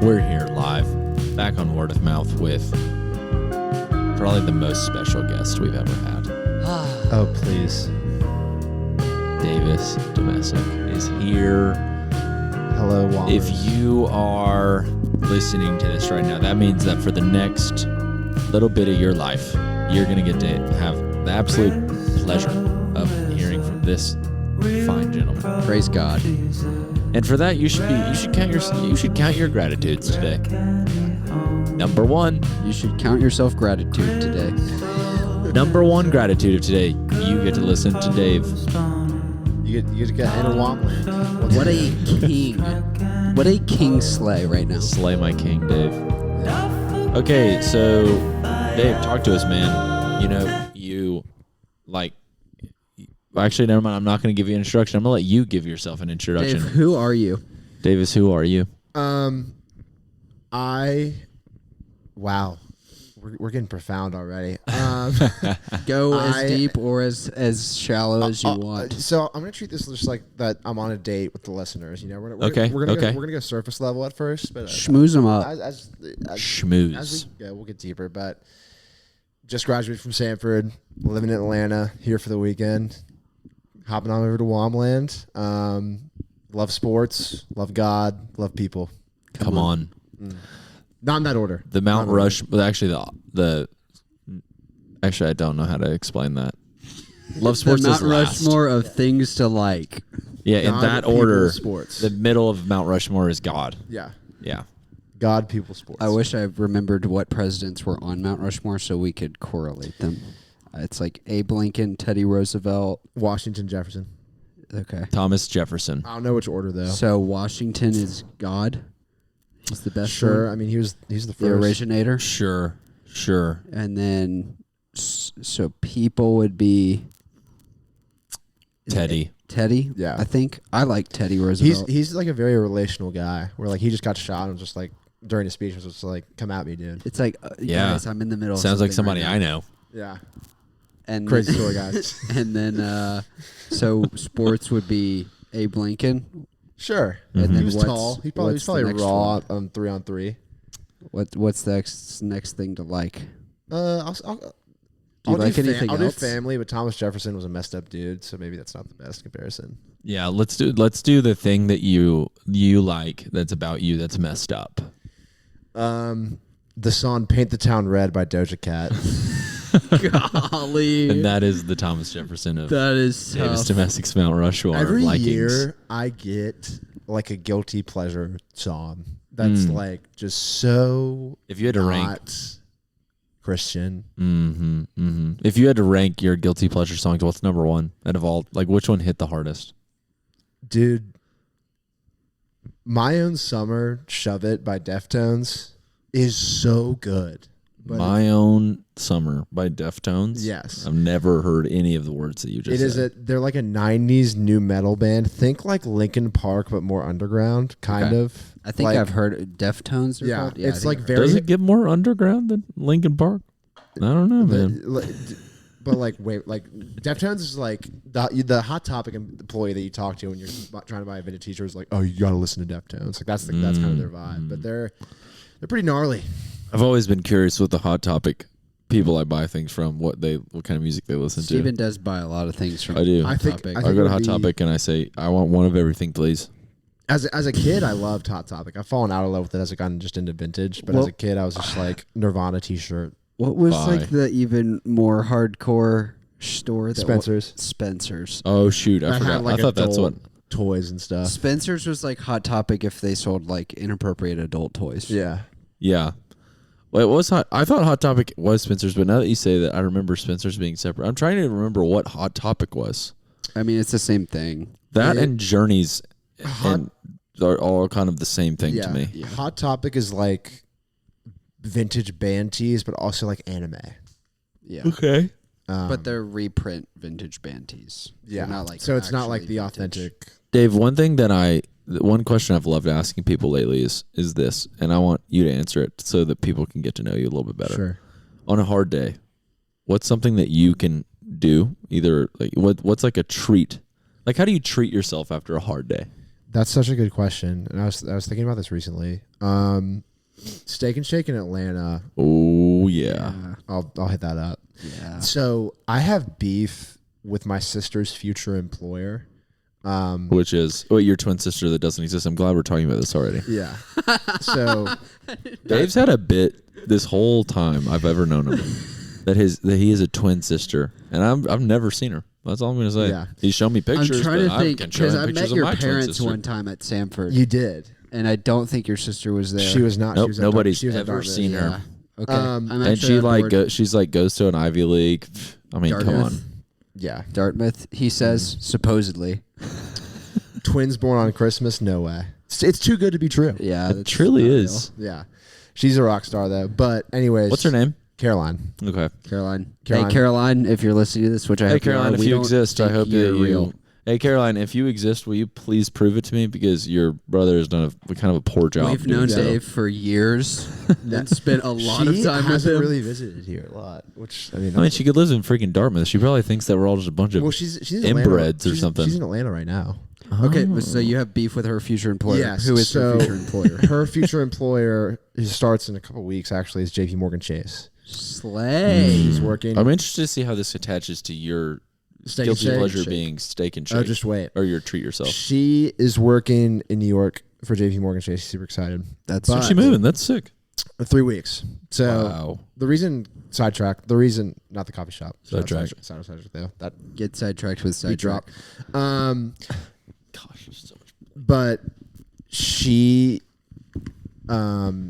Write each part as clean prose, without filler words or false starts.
We're here live, back on Word of Mouth with probably the most special guest we've ever had. Oh, please. Davis Domescik is here. Hello, Walmers. If you are listening to this right now, that means that for the next little bit of your life, you're going to get to have the absolute pleasure of hearing from this fine gentleman. Praise God. And for that, you should count your gratitudes today. Number one, You should count yourself gratitude today. number one gratitude of today, you get to listen to Dave. You get to get enter Womland. What a king. What a king slay right now. Slay my king, Dave. Okay, so Dave, talk to us, man. You know, actually, never mind. I'm not going to give you an introduction. I'm going to let you give yourself an introduction. Dave, who are you? Davis, who are you? Wow. We're getting profound already. Go as deep or as shallow as you want. So I'm gonna treat this just like that. I'm on a date with the listeners. You know, we're Okay, gonna okay. We're gonna go surface level at first, but Schmooze them up. as Schmooze. we go, we'll get deeper. But just graduated from Samford, living in Atlanta, here for the weekend, hopping on over to WOM Land. Love sports, love God, love people. Come on. Not in that order. The Mount Rush, but actually actually I don't know how to explain that. Love sports The is Mount last. Rushmore of things to like. Yeah, in God, that people, order, sports. the middle of Mount Rushmore is God. Yeah. Yeah. God, people, sports. I wish I remembered what presidents were on Mount Rushmore so we could correlate them. It's like Abe Lincoln, Teddy Roosevelt. Washington, Jefferson. Okay. Thomas Jefferson. I don't know which order though. So Washington is God. He's the best Sure. one. I mean, he's the first. The originator. Sure. And then, so people would be Teddy. Teddy. Yeah. I think I like Teddy Roosevelt. He's like a very relational guy. Where like he just got shot and was just like during his speech was just like, "Come at me, dude." It's like, Yeah. guys, I'm in the middle. of Sounds like something somebody right I now. know. Yeah. And Crazy story, guys. And then, so sports would be Abe Lincoln. Sure. And He then was what's- tall. He probably was what's the probably next raw one? on 3-on-3. What's the next thing to like? I'll Do you like anything I'll do else? family, but Thomas Jefferson was a messed up dude, so maybe that's not the best comparison. Yeah, let's do the thing that you like that's about you that's messed up. The song "Paint the Town Red" by Doja Cat. Golly, And that is the Thomas Jefferson of that is Davis tough. Domescik's Mount Rushmore Every likings. year, I get like a guilty pleasure song that's like just so If you had to rank, not Christian. if you had to rank your guilty pleasure songs, what's number one out of all? Like, which one hit the hardest? Dude, My Own Summer, Shove It by Deftones is so good. But My Own Summer by Deftones. Yes. I've never heard any of the words that you just it is said. they're like a 90s new metal band. Think like Linkin Park, but more underground, kind Okay. of. I think like, I've heard Deftones. Yeah, Called? it's I like think very. Does it get more underground than Linkin Park? I don't know, man. But like, wait, like Deftones is like the Hot Topic employee that you talk to when you're trying to buy a vintage T-shirt is like, oh, you got to listen to Deftones. Like that's kind of their vibe. But they're pretty gnarly. I've always been curious with the Hot Topic people I buy things from, what kind of music they listen Steven to. does buy a lot of things from. I do. Hot I think- Topic. I I think go to it Hot would be- Topic and I say, I want one of everything, please. As a kid, I loved Hot Topic. I've fallen out of love with it as I've gotten just into vintage. But as a kid, I was just like Nirvana T-shirt. What was Bye. like the even more hardcore store? That Spencer's. Spencer's. Oh, shoot. I That forgot. had, like, I thought that's what. adult toys and stuff. Spencer's was like Hot Topic if they sold like inappropriate adult toys. Yeah. Yeah. Well, it was Hot. I thought Hot Topic was Spencer's, but now that you say that, I remember Spencer's being separate. I'm trying to remember what Hot Topic was. I mean, it's the same thing. That It- and Journeys Hot- are all kind of the same thing to me. Yeah. Hot Topic is like vintage band tees, but also like anime. Yeah. Okay. But they're reprint vintage band tees. Yeah. They're not like so it's not like actually the vintage. authentic. Dave, one question I've loved asking people lately is this, and I want you to answer it so that people can get to know you a little bit better. Sure. On a hard day, what's something that you can do? Either like what's like a treat? Like how do you treat yourself after a hard day? That's such a good question, and I was thinking about this recently. Steak and Shake in Atlanta. Oh yeah. I'll hit that up. Yeah. So I have beef with my sister's future employer. Which is your twin sister that doesn't exist. I'm glad we're talking about this already. Yeah. So Dave's had a bit this whole time I've ever known him that he is a twin sister, and I've never seen her. That's all I'm gonna say. Yeah. He's shown me pictures. I'm trying but to think can show him because I met pictures of your my twin parents sister. one time at Samford. you did. And I don't think your sister was there. She was not. Nope, She was at nobody's she was at ever Dartmouth. seen her. Yeah. Okay. I'm And actually she on like board. she's like goes to an Ivy League. I mean, come Dartmouth. on. Yeah. Dartmouth. He says supposedly. Twins born on Christmas? No way. It's too good to be true. Yeah, It that's truly not is. Yeah. She's a rock star though. But anyways, What's her name? Caroline. Okay. real. Caroline. Caroline. Hey, Caroline, if you're listening to this, which I Hey hope Caroline, you are, if we you don't exist, I think hope that you're you. real. Hey Caroline, if you exist, will you please prove it to me because your brother has done a kind of a poor job. We've doing known so. Dave for years and spent a lot of She time with hasn't him. really visited here a lot, which I mean, She could live in freaking Dartmouth. She probably thinks that we're all just a bunch of. well, she's in Atlanta. inbreds or She's- something. She's in Atlanta right now. Okay, but so you have beef with her future employer. Yes. Who is so her future employer? Her future employer, who starts in a couple weeks, actually, is J.P. Morgan Chase. Slay. She's working. I'm interested to see how this attaches to your Steak and guilty Shake. pleasure being steak and shake. Oh, just wait. Or your treat yourself. She is working in New York for J.P. Morgan Chase. She's super excited. That's But- She moving. That's sick. 3 weeks. So Wow. the reason not the coffee shop. Sidetrack. Sidetrack though. That get sidetracked with we sidetrack. drop. Gosh, there's so much. But she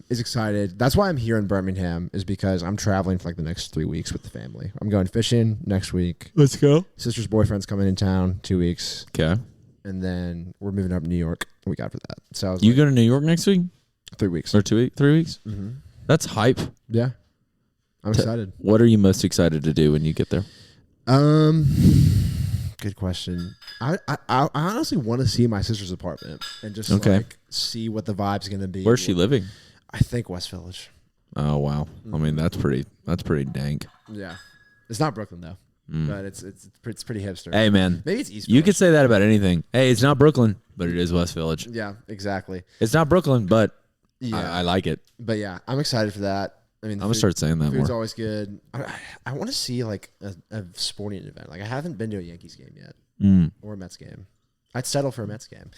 is excited. That's why I'm here in Birmingham, is because I'm traveling for like the next 3 weeks with the family. I'm going fishing next week. Let's go. Sister's boyfriend's coming in town 2 weeks, Okay. and then we're moving up to New York a week after that. So I was You like, go to New York next week 3 weeks. or 2 weeks? 3 weeks? Mm-hmm. That's hype. Yeah, I'm excited. What are you most excited to do when you get there? Good question. I honestly want to see my sister's apartment and just like see what the vibe's gonna be. Where's she living? I think West Village. Oh wow. I mean that's pretty dank. Yeah, it's not Brooklyn though, but it's pretty hipster. Hey man, Maybe it's East you Village. could say that about anything. Hey, it's not Brooklyn, but it is West Village. Yeah, exactly. It's not Brooklyn, but Yeah, I like it. but yeah, I'm excited for that. I mean, I'm gonna start saying that food's more. always good. I want to see like a sporting event. Like I haven't been to a Yankees game yet or a Mets game. I'd settle for a Mets game.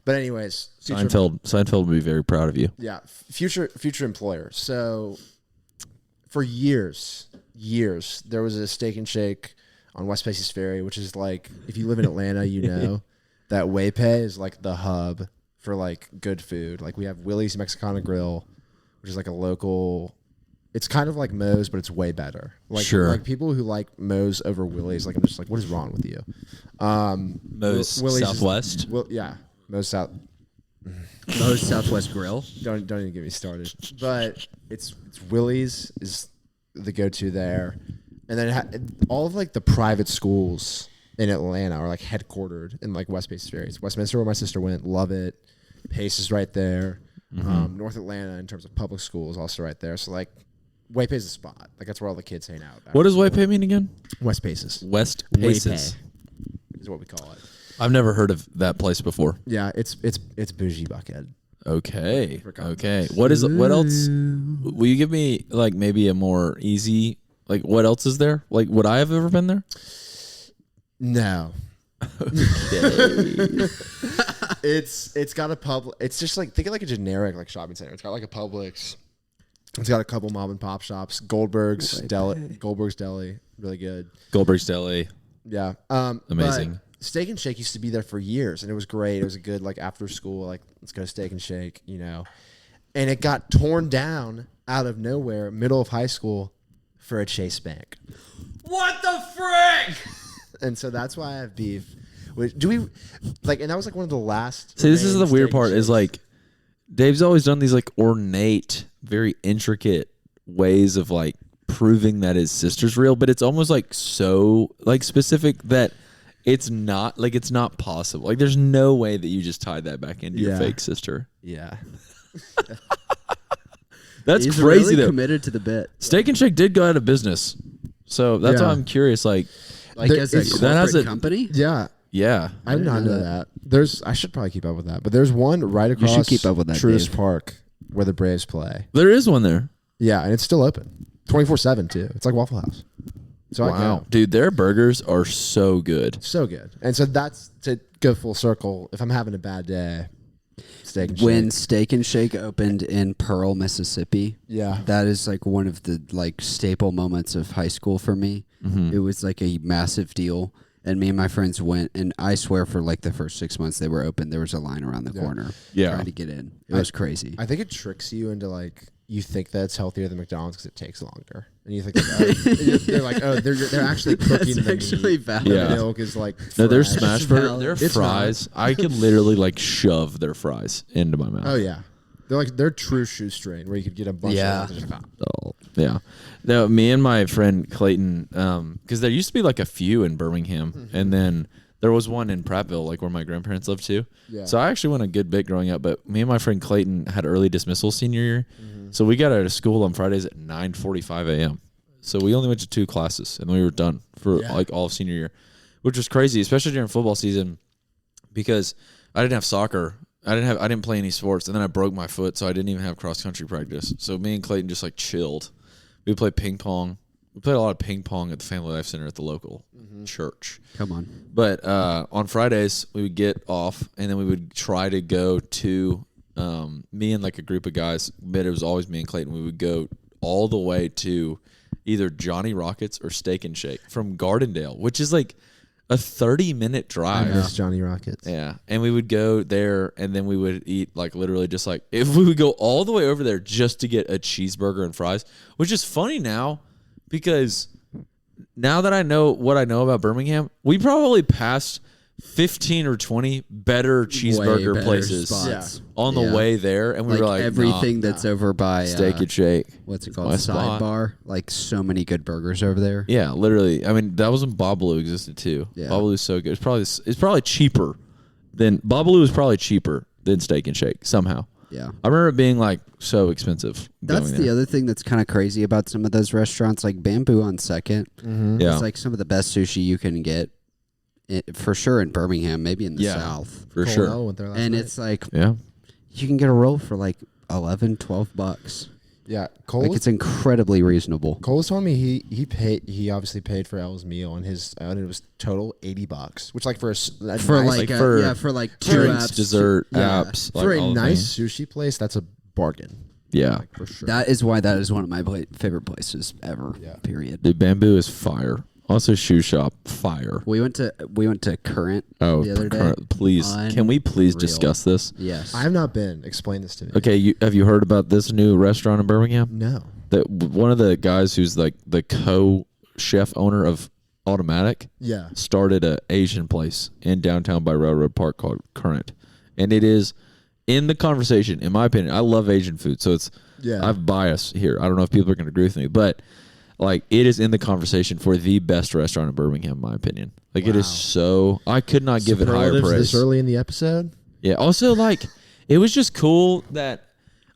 But anyways, Seinfeld would be very proud of you. yeah, future employer. So for years, there was a Steak and Shake on West Paces Ferry, which is like, if you live in Atlanta, you know that Waypay is like the hub for like good food. Like we have Willie's Mexicana Grill, which is like a local. It's kind of like Moe's, but it's way better. Like, Sure. Like people who like Moe's over Willie's, like I'm just like, what is wrong with you? Moe's Willie's is- Southwest. yeah, Moe's South. Moe's Southwest Grill. Don't even get me started. But it's Willie's is the go-to there, and then all of like the private schools in Atlanta are like headquartered in like West Paces Ferry. It's Westminster, where my sister went. Love it. Pace is right there. North Atlanta, in terms of public schools, also right there. So like, Waypay's the spot. Like that's where all the kids hang out. What does Waypay mean again? West Paces West Paces. is what we call it. I've never heard of that place before. Yeah, it's bougie buckhead. Okay. For Okay. context. What else? Will you give me like maybe a more easy, like what else is there? Like would I have ever been there? No. Okay. It's got a pub. It's just like, think of like a generic like shopping center. It's got like a Publix. It's got a couple mom and pop shops. Goldberg's Deli, really good. Goldberg's Deli. Yeah. Amazing. But Steak and Shake used to be there for years, and it was great. It was a good like after school, like let's go Steak and Shake, you know. And it got torn down out of nowhere, middle of high school, for a Chase Bank. What the frick? And so that's why I have beef. Do we like? And that was like one of the last. See, this is the remaining weird Steak and part. Is Shakes. like Dave's always done these like ornate, very intricate ways of like proving that his sister's real, but it's almost like so like specific that it's not possible. Like there's no way that you just tied that back into your Yeah. fake sister. Yeah. That's He's crazy really though. committed to the bit. Steak and Shake did go out of business, so that's Yeah. why I'm curious. Like, Like There as a is- corporate that has a- company. Yeah. Yeah. I did not know that. I should probably keep up with that. But there's one right across should keep up with that, Truist Dave. Park where the Braves play. There is one there. Yeah, and it's still open. 24/7 too. It's like Waffle House. So I go. Dude, their burgers are so good. So good. And so that's to go full circle. If I'm having a bad day, Steak and Shake. When Steak and Shake opened in Pearl, Mississippi, Yeah. that is like one of the like staple moments of high school for me. It was like a massive deal. And me and my friends went, and I swear for like the first 6 months they were open, there was a line around the corner trying to get in. It was crazy. I think it tricks you into like, you think that it's healthier than McDonald's because it takes longer. And you think, like, they're like, oh, they're actually cooking That's the actually meat. valid. Yeah. The milk is like No, their fresh. smash burger, their It's fries, I could literally like shove their fries into my mouth. Oh, yeah. They're true shoestring where you could get a bunch of them. Oh, yeah. No, me and my friend Clayton, because there used to be like a few in Birmingham, and then there was one in Prattville, like where my grandparents lived too. Yeah. So I actually went a good bit growing up, but me and my friend Clayton had early dismissal senior year. So we got out of school on Fridays at 9:45 a.m. So we only went to 2 classes, and we were done for like all of senior year, which was crazy, especially during football season, because I didn't have soccer. I didn't play any sports, and then I broke my foot, so I didn't even have cross country practice. So me and Clayton just like chilled. We played ping pong. We played a lot of ping pong at the Family Life Center at the local church. Come on. But on Fridays we would get off, and then we would try to go to me and like a group of guys. But it was always me and Clayton. We would go all the way to either Johnny Rockets or Steak and Shake from Gardendale, which is like a 30-minute I drive. miss Johnny Rockets. Yeah, and we would go there, and then we would eat like literally just like if we would go all the way over there just to get a cheeseburger and fries, which is funny now because now that I know what I know about Birmingham, we probably passed 15 or 20 better cheeseburger better places spots. on the way there, and we were like everything that's over by Steak and Shake. what's it called? my spot. Sidebar. Like so many good burgers over there. Yeah, literally. I mean, that was when Babalu existed too. Yeah. Babalu's so good. It's probably cheaper than Babalu is probably cheaper than Steak and Shake somehow. Yeah. I remember it being like so expensive. That's going the there. other thing that's kind of crazy about some of those restaurants, like Bamboo on Second. Yeah, It's like some of the best sushi you can get, for sure in Birmingham, maybe in the South. for Cole sure. L went there last And night. it's like Yeah, you can get a roll for like $11-12. Yeah, Like it's incredibly reasonable. Cole was telling me he obviously paid for L's meal and it was total $80, which like for a For nice, like, for like 2 drinks, apps. dessert, Yeah. apps, for like all a the nice things. sushi place, that's a bargain. Yeah, Like, for sure. That is why that is one of my favorite places ever. Yeah. Period. dude, Bamboo is fire. Also, Shoe Shop, fire. We went to Current Oh, the other day. please, can we please Unreal. discuss this? Yes. I have not been. Explain this to me. Okay, have you heard about this new restaurant in Birmingham? No. That one of the guys who's like the co-chef owner of Automatic Yeah. started a Asian place in downtown by Railroad Park called Current, and it is in the conversation. In my opinion, I love Asian food, so it's I have bias here. I don't know if people are going to agree with me, but like it is in the conversation for the best restaurant in Birmingham, in my opinion. Like it is so I could not give it higher Superlatives praise. this early in the episode. Yeah. Also, like it was just cool that.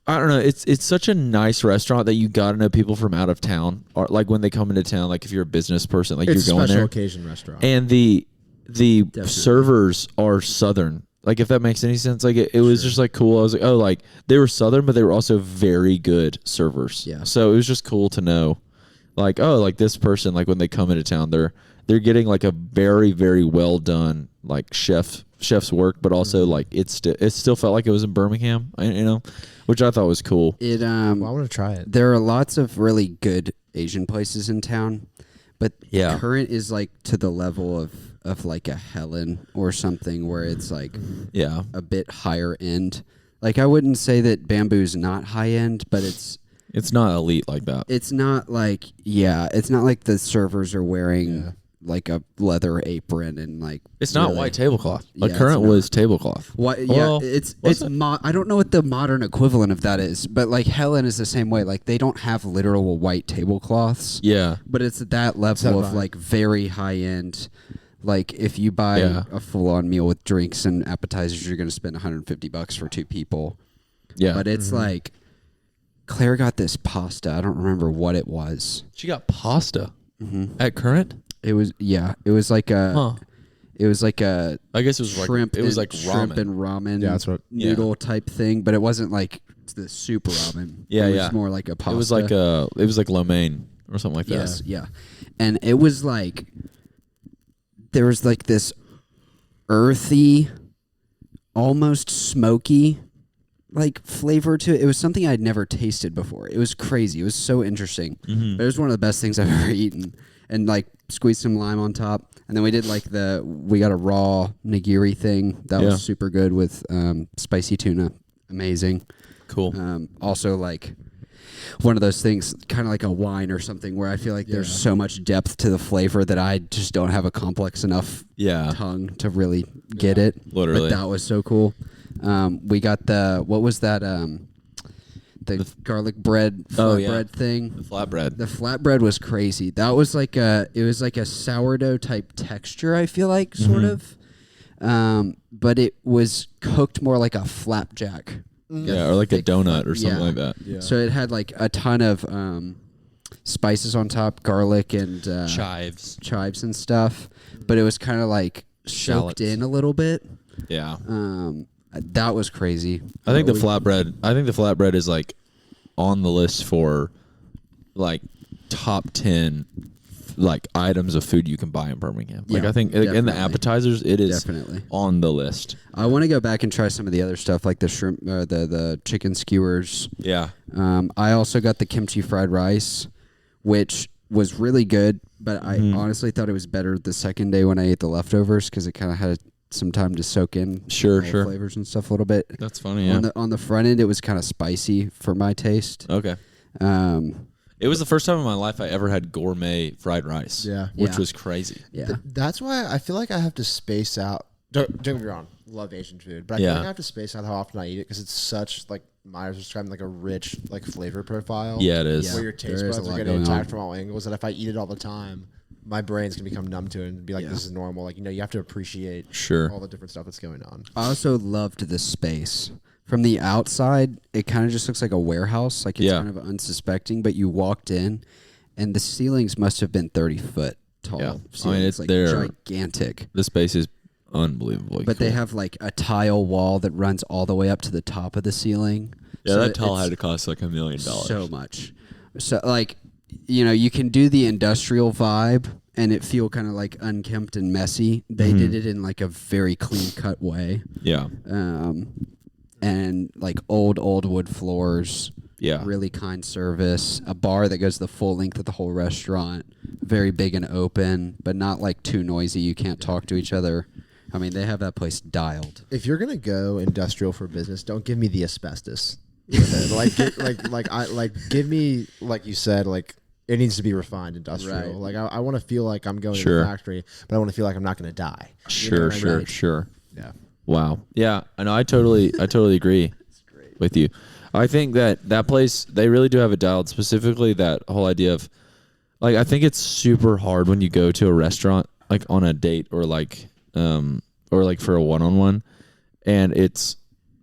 I don't know. It's such a nice restaurant that you got to know people from out of town, or like when they come into town. Like if you're a business person, like It's you're a going special there, occasion restaurant. and the servers are Southern. Like if that makes any sense. Like it was just like cool. I was like, oh, like they were Southern, but they were also very good servers. Yeah. So it was just cool to know, like, oh, like this person, like when they come into town, they're getting like a very, very well done like chef's work, but also like it still felt like it was in Birmingham, you know, which I thought was cool. It Well, I want to try it. There are lots of really good Asian places in town, but Yeah. Current is like to the level of like a Helen or something where it's like Yeah. a bit higher end. Like I wouldn't say that Bamboo's not high end, but it's not elite like that. it's not like it's not like the servers are wearing like a leather apron and like It's not really- white tablecloth. Like Yeah, it's Current not. was tablecloth. What? Yeah, Well, it's was it? I don't know what the modern equivalent of that is, but like Helen is the same way. Like they don't have literal white tablecloths. Yeah. But it's at that level that of vibe? like very high end. Like if you buy Yeah. a full on meal with drinks and appetizers, you're going to spend $150 for 2 people. Yeah. But it's like Claire got this pasta. I don't remember what it was. She got pasta at Current. It was like a. Huh. It was like a I guess it was shrimp. It was like shrimp ramen. and ramen. Yeah, that's what. Noodle type thing, but it wasn't like the soup ramen. Yeah, it was more like a pasta. It was like lo mein or something like that. Yes, yeah, and it was like there was like this earthy, almost smoky like flavor to it. It was something I'd never tasted before. It was crazy. It was so interesting. Mm-hmm. But it was one of the best things I've ever eaten. And like squeezed some lime on top. And then we did like we got a raw nigiri thing. That was super good with spicy tuna. Amazing. Cool. Also like one of those things, kind of like a wine or something, where I feel like there's so much depth to the flavor that I just don't have a complex enough tongue to really get it. Literally. But that was so cool. We got what was that? The garlic bread, flatbread thing. The flatbread. The flatbread was crazy. That was like it was like a sourdough type texture, I feel like, sort of. But it was cooked more like a flapjack. Yeah, or like a donut or something like that. Yeah. So it had like a ton of spices on top, garlic and chives and stuff. But it was kind of like soaked in a little bit. Yeah. That was crazy. I think the flatbread is like on the list for like top 10 like items of food you can buy in Birmingham. Like I think in the appetizers it is definitely on the list. I want to go back and try some of the other stuff like the shrimp, the chicken skewers. Yeah. I also got the kimchi fried rice, which was really good, but I honestly thought it was better the second day when I ate the leftovers because it kind of had some time to soak in flavors and stuff a little bit. That's funny. Yeah. On the front end, it was kind of spicy for my taste. Okay. It was the first time in my life I ever had gourmet fried rice. Yeah. Which was crazy. Yeah. That's why I feel like I have to space out. Don't get me wrong. Love Asian food, but I feel like I have to space out how often I eat it because it's such like Myres was describing like a rich like flavor profile. Yeah, it is. Where your taste buds are getting attacked from all angles. That if I eat it all the time, my brain's gonna become numb to it and be like, this is normal. Like, you have to appreciate all the different stuff that's going on. I also loved the space. From the outside, it kind of just looks like a warehouse. Like it's kind of unsuspecting, but you walked in and the ceilings must have been 30 foot tall. Yeah. Ceilings, I mean, it's like gigantic. The space is unbelievably But cool. they have like a tile wall that runs all the way up to the top of the ceiling. Yeah, so that tile had to cost like $1 million. So much. So like, you can do the industrial vibe and it feel kind of like unkempt and messy. They did it in like a very clean cut way. Yeah. And like old wood floors. Yeah. Really kind service. A bar that goes the full length of the whole restaurant. Very big and open, but not like too noisy. You can't talk to each other. I mean, they have that place dialed. If you're gonna go industrial for business, don't give me the asbestos. Give me, like you said, like it needs to be refined industrial. Right. Like I want to feel like I'm going to the factory, but I want to feel like I'm not going to die. Sure. Yeah. Wow. Yeah. I know. I totally agree with you. I think that place, they really do have it dialed. Specifically, that whole idea of, like, I think it's super hard when you go to a restaurant, like on a date or for a one-on-one, and it's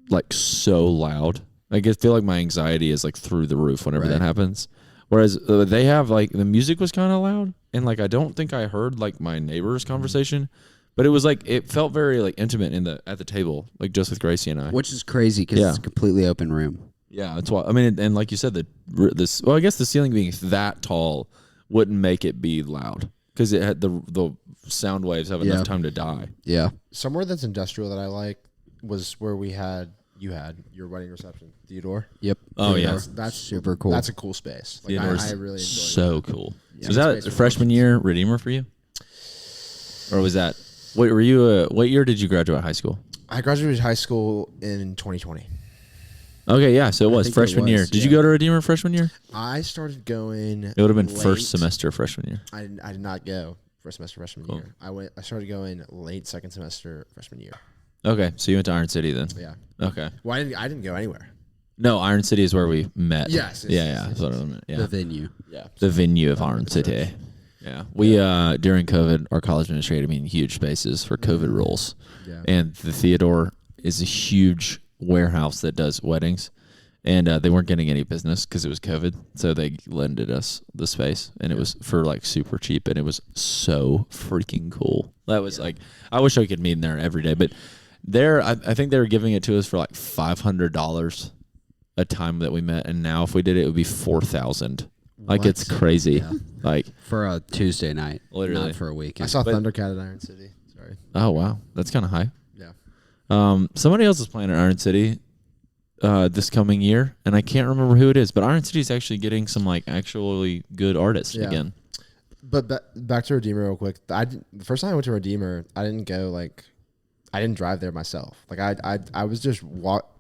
like so loud. Like I feel like my anxiety is like through the roof whenever that happens. Whereas they have like the music was kind of loud, and like I don't think I heard like my neighbor's conversation. But it was like it felt very like intimate at the table, like just with Gracie and I, which is crazy because it's a completely open room. Yeah, that's why. I mean, and like you said, I guess the ceiling being that tall wouldn't make it be loud because it had the sound waves have enough time to die. Yeah. Somewhere that's industrial that I like was where you had your wedding reception, Theodore. Yep. Oh yeah, that's super cool. That's a cool space. Like, I really enjoyed so that. Cool. Yeah. Was that freshman year Redeemer for you, or was that? Wait, were you? What year did you graduate high school? I graduated high school in 2020. Okay, yeah, so it was freshman year. Did you go to Redeemer freshman year? I started going. It would have been first semester freshman year. I did not go first semester freshman year. I started going late second semester freshman year. Okay, so you went to Iron City then. Yeah. Okay. Well, I didn't go anywhere. No, Iron City is where we met. Yes. That's what I meant. Yeah. The venue. Yeah. The venue of Iron City. Yeah. We during COVID, our college administrated me in huge spaces for COVID rules. Yeah. And the Theodore is a huge warehouse that does weddings. And they weren't getting any business because it was COVID. So they lended us the space, and it was for like super cheap, and it was so freaking cool. That was like, I wish I could meet in there every day. But there, I think they were giving it to us for like $500 a time that we met. And now if we did it, it would be $4,000. Like, it's crazy. Yeah. Like, for a Tuesday night, literally. not for a weekend. I saw Thundercat at Iron City. Sorry. Oh, wow. That's kind of high. Yeah. Somebody else is playing at Iron City this coming year, and I can't remember who it is, but Iron City is actually getting some like actually good artists again. But back to Redeemer real quick. The first time I went to Redeemer, I didn't drive there myself. Like I was just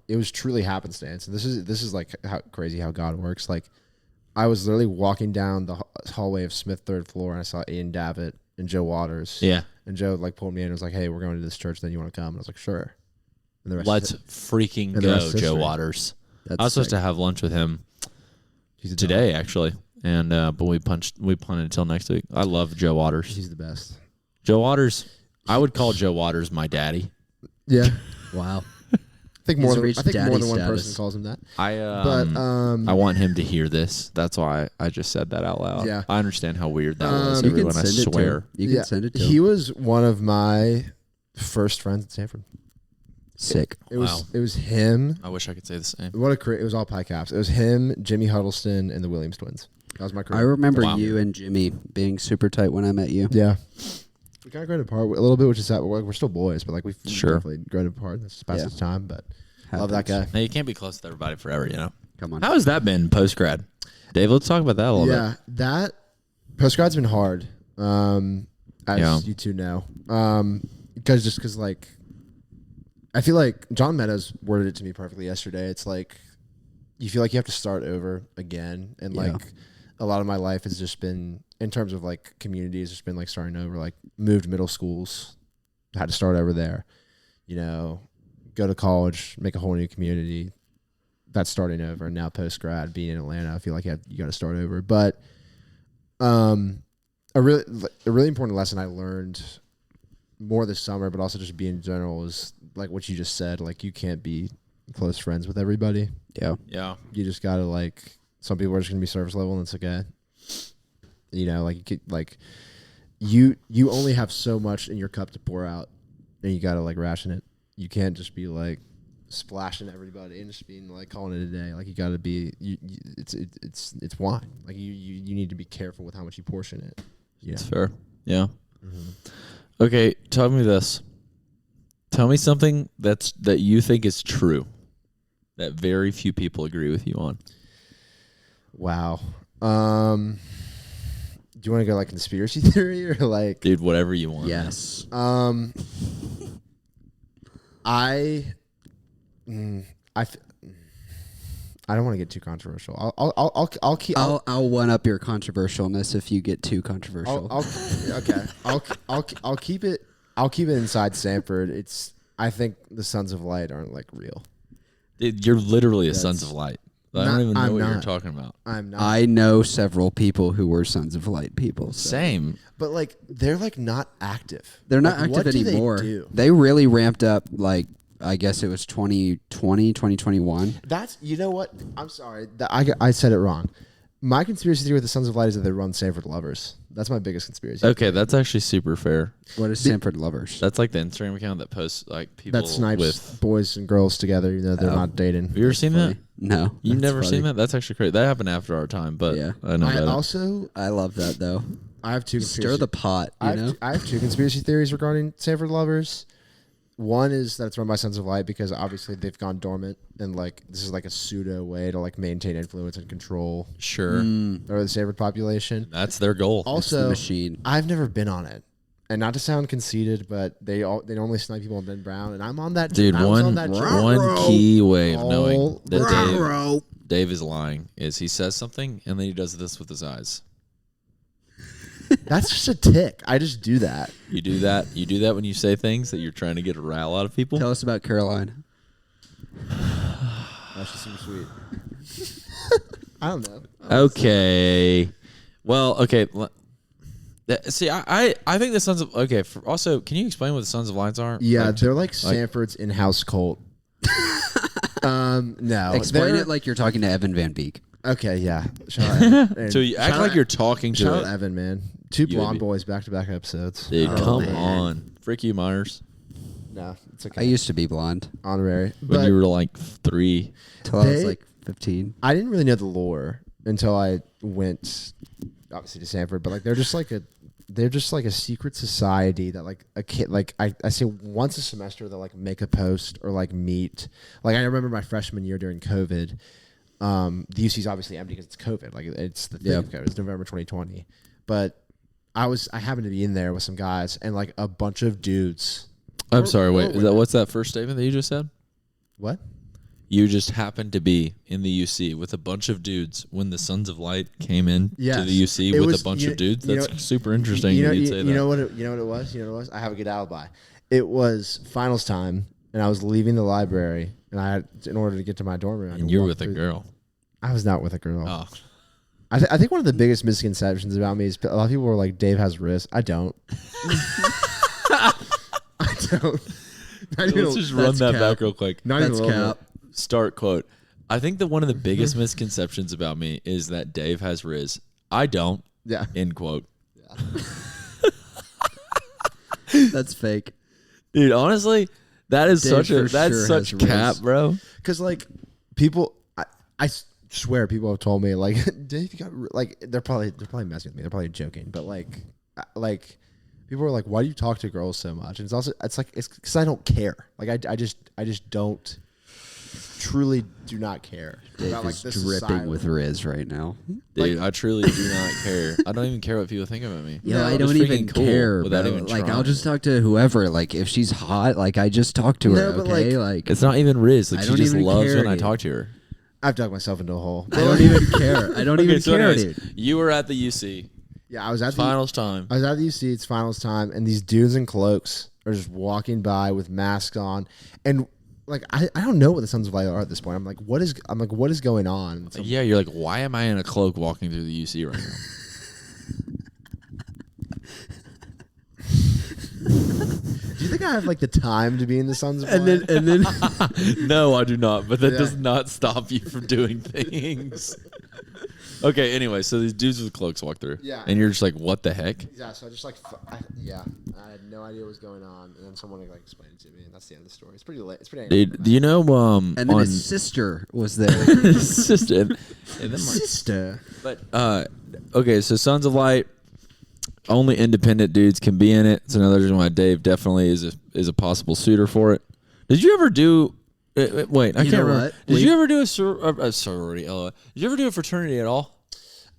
it was truly happenstance. And this is like how crazy how God works. Like I was literally walking down the hallway of Smith 3rd floor, and I saw Ian Davitt and Joe Waters. Yeah. And Joe like pulled me in and was like, "Hey, we're going to this church. Then you want to come?" And I was like, "Sure." And the rest Let's freaking go, Joe Waters. I was supposed to have lunch with him today, actually, and but we punted until next week. I love Joe Waters. He's the best. Joe Waters. I would call Joe Waters my daddy. Yeah. Wow. I think more than one status. person calls him that. I want him to hear this. That's why I just said that out loud. Yeah. I understand how weird that was, You everyone. can I send it to swear. him. You can send it to him. He was one of my first friends at Samford. Sick. It was him. I wish I could say the same. It was all pie caps. It was him, Jimmy Huddleston, and the Williams twins. That was my career. I remember you and Jimmy being super tight when I met you. Yeah. We kind of grown apart a little bit, which is that we're still boys, but like we've Sure. definitely grown apart. This passage of time, but love that guy. Now, you can't be close with everybody forever, you know? Come on. How has that been post-grad? Dave, let's talk about that a little bit. Yeah, that post-grad's been hard, as you two know. Because like, I feel like John Meadows worded it to me perfectly yesterday. It's like, you feel like you have to start over again. And like, a lot of my life has just been, in terms of like communities, just been like starting over, like moved middle schools, had to start over there, you know, go to college, make a whole new community. That's starting over. And now post grad, being in Atlanta, I feel like you got to start over. But a really important lesson I learned more this summer, but also just being in general, is like what you just said. Like, you can't be close friends with everybody. Yeah. You just gotta, like, some people are just gonna be surface level, and it's okay. You know, like, you only have so much in your cup to pour out, and you gotta like ration it. You can't just be like splashing everybody and just being like calling it a day. Like, you gotta be. It's wine. Like, you need to be careful with how much you portion it. Yeah, It's fair. Yeah. Mm-hmm. Okay, tell me this. Tell me something that you think is true that very few people agree with you on. Wow. Do you want to go like conspiracy theory or like? Dude, whatever you want. Yes. I don't want to get too controversial. I'll keep. I'll one up your controversialness if you get too controversial. I'll keep it. I'll keep it inside Samford. I think the Sons of Light aren't like real. Dude, you're literally a Sons of Light. I don't even know what you're talking about. I'm not. I know several people who were Sons of Light people. So. Same. But like, they're like not active. They're not like, active what anymore. Do they do? They really ramped up, like, I guess it was 2020, 2021. That's, you know what? I'm sorry. I said it wrong. My conspiracy theory with the Sons of Light is that they run Samford Lovers. That's my biggest conspiracy. Okay, that's actually super fair. What is Samford Lovers? That's like the Instagram account that posts like people that snipes with. boys and girls together, even though they're not dating. Have you ever seen that? No. You've that's never funny. seen that? That's actually crazy. That happened after our time, but Yeah. I know about Also, I love that, though. I have two Stir the pot, you know? I have two conspiracy theories regarding Samford Lovers. One is that it's run by Sons of Light because obviously they've gone dormant, and like this is like a pseudo way to like maintain influence and control it. Sure. over the Samford population. That's their goal. Also, the machine. I've never been on it, and not to sound conceited, but they normally snipe people on Ben Brown, and I'm on that. Dude, I was on one that train. key way of knowing All that Dave is lying is he says something and then he does this with his eyes. That's just a tick. I just do that. You do that. You do that when you say things that you're trying to get a rile out of people. Tell us about Caroline. Oh, she's super sweet. I don't know. Okay. Well, okay. See, I think the Sons of also, can you explain what the Sons of Lights are? Yeah, they're like Samford's in-house cult. No. Explain it like you're talking to Evan Van Beek. Okay, yeah. Shout out Evan. So you act like you're talking to Shout it. out Evan, man. Two blonde would be- boys back-to-back episodes. Dude, come man. on. Frick you, Myres. No, it's okay. I used to be blonde Honorary. When But you were like 3. till I was They- like 15. I didn't really know the lore until I went, obviously, to Samford. But like, they're just like a secret society that like a kid, like I say once a semester they'll like make a post or like meet. Like I remember my freshman year during COVID. The UC is obviously empty because it's COVID. Like it's the thing of COVID. It's November 2020. But I happened to be in there with some guys and like a bunch of dudes. I'm sorry, wait. or Is that what's that first statement that you just said? What? You just happened to be in the UC with a bunch of dudes when the Sons of Light came in to Yes. the UC It with was- a bunch you- of dudes. you That's know- super interesting. You know, you'd say that. you know what it was? You know what it was? I have a good alibi. It was finals time, and I was leaving the library, and I had, in order to get to my dorm room, I had And to you're walk with a through- girl. I was not with a girl. Oh, I think one of the biggest misconceptions about me is a lot of people are like, Dave has rizz. I don't. I don't. Not even let's a- just run that's that cap. back real quick. not even That's a little cap. bit. Start quote. I think that one of the biggest misconceptions about me is that Dave has rizz. I don't. Yeah. End quote. That's fake. Dude, honestly, that is Dave such a for that's sure such has cap, rizz. bro. Because like people, I swear people have told me like, Dave, you got like they're probably messing with me. They're probably joking, but like people are like, why do you talk to girls so much? And it's because I don't care. Like I just don't truly do not care Dave about like is this dripping society. with rizz right now. Dude, I truly do not care. I don't even care what people think about me. Yeah, No, I I'm don't just even freaking cool care. without Bro. even Like, I'll trying. just talk to whoever. Like, if she's hot, like I just talk to her. No, but, Okay, like It's not even Riz. Like I she don't just even loves care, when I dude. talk to her. I've dug myself into a hole. I don't even care. I don't even so care, anyways, dude. you were at the UC. Yeah, I was at Finals time. I was at the UC. It's finals time, and these dudes in cloaks are just walking by with masks on, and like I don't know what the Sons of Light are at this point. I'm like, what is going on? And Yeah, you're like, why am I in a cloak walking through the UC right now? do you think I have like the time to be in the Sons of Light? And then No, I do not. But that Yeah. does not stop you from doing things. Okay, anyway, so these dudes with cloaks walk through. Yeah. And you're just like, what the heck? Yeah, so I just like, I had no idea what was going on, and then someone like explained it to me, and that's the end of the story. It's pretty late. It's pretty. Dude, do you know and then on his sister was there. system? Sister. But okay, so Sons of Light, only independent dudes can be in it. It's another reason why Dave definitely is a possible suitor for it. Did you ever do? Wait, I You can't know remember. what? Did you ever do a sorority? Did you ever do a fraternity at all?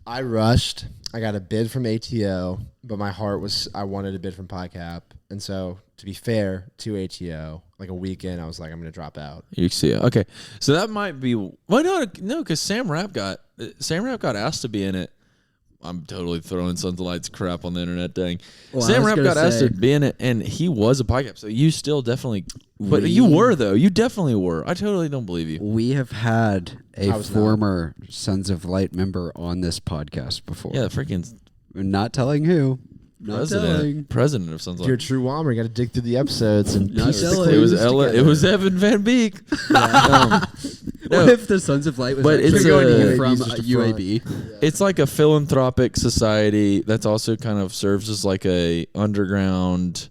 I rushed. I got a bid from ATO, but my heart was I wanted a bid from PyCap, and so to be fair to ATO, like a weekend, I was like, I'm gonna drop out. You see it. Okay, so that might be. Why not? No, because Sam Rapp got asked to be in it. I'm totally throwing Sons of Light's crap on the internet, dang. Well, I Sam was Rapp gonna got asked say- to be in it, and he was a PyCap, so you still definitely. But you were though. You definitely were. I totally don't believe you. We have had a I was not. former Sons of Light member on this podcast before. Yeah, the freaking We're not telling who. Not telling. president of Sons of If you're a Light. true Wommer, you got to dig through the episodes and Not piece the telling. It was clues Ella. It together. was Evan Van Beek. What if the Sons of Light was But actually it's going a- from just a UAB? It's like a philanthropic society that's also kind of serves as like a underground.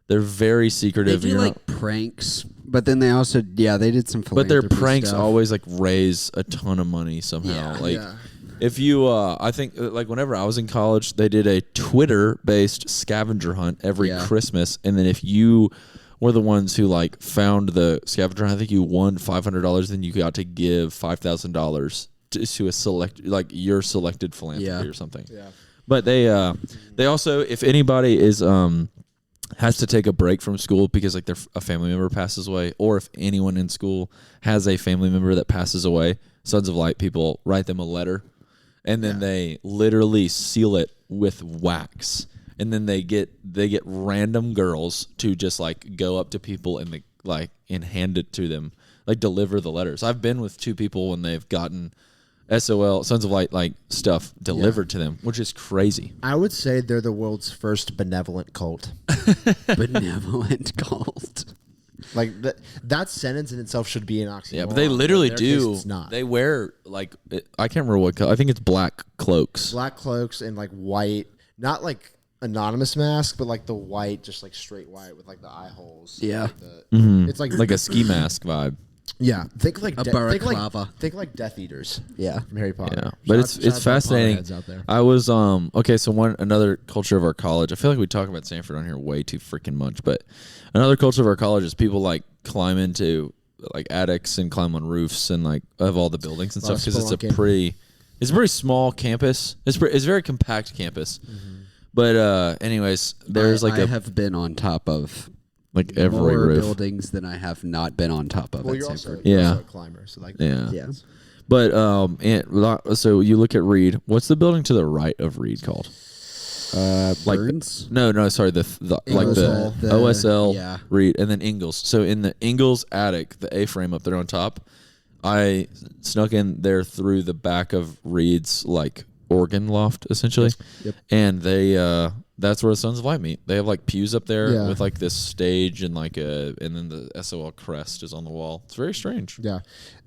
They're very They secretive. do you're like not- pranks, but then they also they did some. but their philanthropy pranks stuff. always like raise a ton of money somehow. Yeah. Like Yeah. if you, I think like whenever I was in college, they did a Twitter-based scavenger hunt every Yeah. Christmas, and then if you were the ones who like found the scavenger hunt, I think you won $500. Then you got to give $5,000 to a select like your selected philanthropy Yeah. or something. Yeah. But they also, if anybody is has to take a break from school because like a family member passes away, or if anyone in school has a family member that passes away, Sons of Light people write them a letter, and then they literally seal it with wax, and then they get random girls to just like go up to people and and hand it to them, like deliver the letters. I've been with two people when they've gotten SOL Sons of Light like stuff delivered to them, which is crazy. I would say they're the world's first benevolent cult. benevolent cult. Like that sentence in itself should be an oxymoron. Yeah, but they literally in their case, do. it's not. They wear like I can't remember what color. I think it's black cloaks. Black cloaks and like white, not like anonymous mask, but like the white, just like straight white with like the eye holes. Yeah. It's like Like a ski mask vibe. yeah. Think like A balaclava. Think like Death Eaters. Yeah. From Harry Potter. Yeah, but Shout out it's to fascinating. Potterheads out there. I was okay. So another culture of our college. I feel like we talk about Samford on here way too freaking much, but another culture of our college is people like climb into like attics and climb on roofs and like of all the buildings and A lot stuff of because spelunking. it's a pretty small campus. It's a very compact campus. But anyways, there's like I have been on top of like every more roof. buildings than I have not been on top of Well, at you're also, Samford. you're Yeah. also a climber, so like Yeah. Yeah. But so you look at Reed. What's the building to the right of Reed called? Like Burns? No, sorry, the like the The- OSL yeah. Reed and then Ingalls. So in the Ingalls attic, the A-frame up there on top, I snuck in there through the back of Reed's like organ loft essentially. Yep. And they that's where the Sons of Light meet. They have like pews up there Yeah. with like this stage and like and then the SOL crest is on the wall. It's very strange. yeah.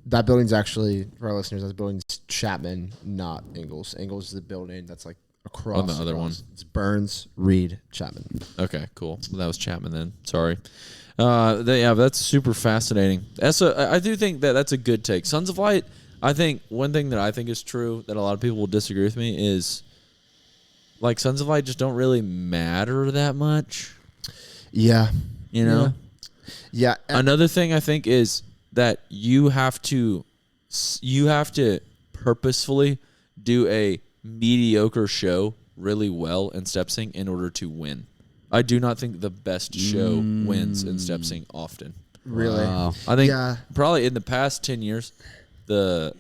That building's actually, for our listeners, that building's Chapman, not Ingalls. Ingalls is the building that's like across. On the other one. It's Burns, Reed, Chapman. Okay, cool. Well, that was Chapman then. Sorry. Yeah, that's super fascinating. I do think that's a good take. Sons of Light, I think one thing that I think is true that a lot of people will disagree with me is like Sons of Light just don't really matter that much. Yeah. You know? Yeah. Another thing I think is that you have to purposefully do a mediocre show really well in step sync in order to win. I do not think the best show wins in step sync often. Really? Wow. I think Yeah. probably in the past 10 years, the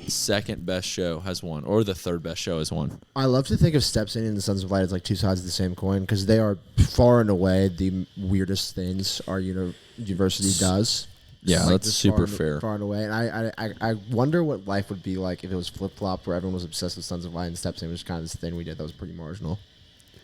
second best show has won, or the third best show has won. I love to think of Steps In and the Sons of Light as like two sides of the same coin because they are far and away the weirdest things our university does. Yeah, Like, that's just super far and- fair. Far and away, and I wonder what life would be like if it was flip flop, where everyone was obsessed with Sons of Light and Steps In, which is kind of this thing we did that was pretty marginal.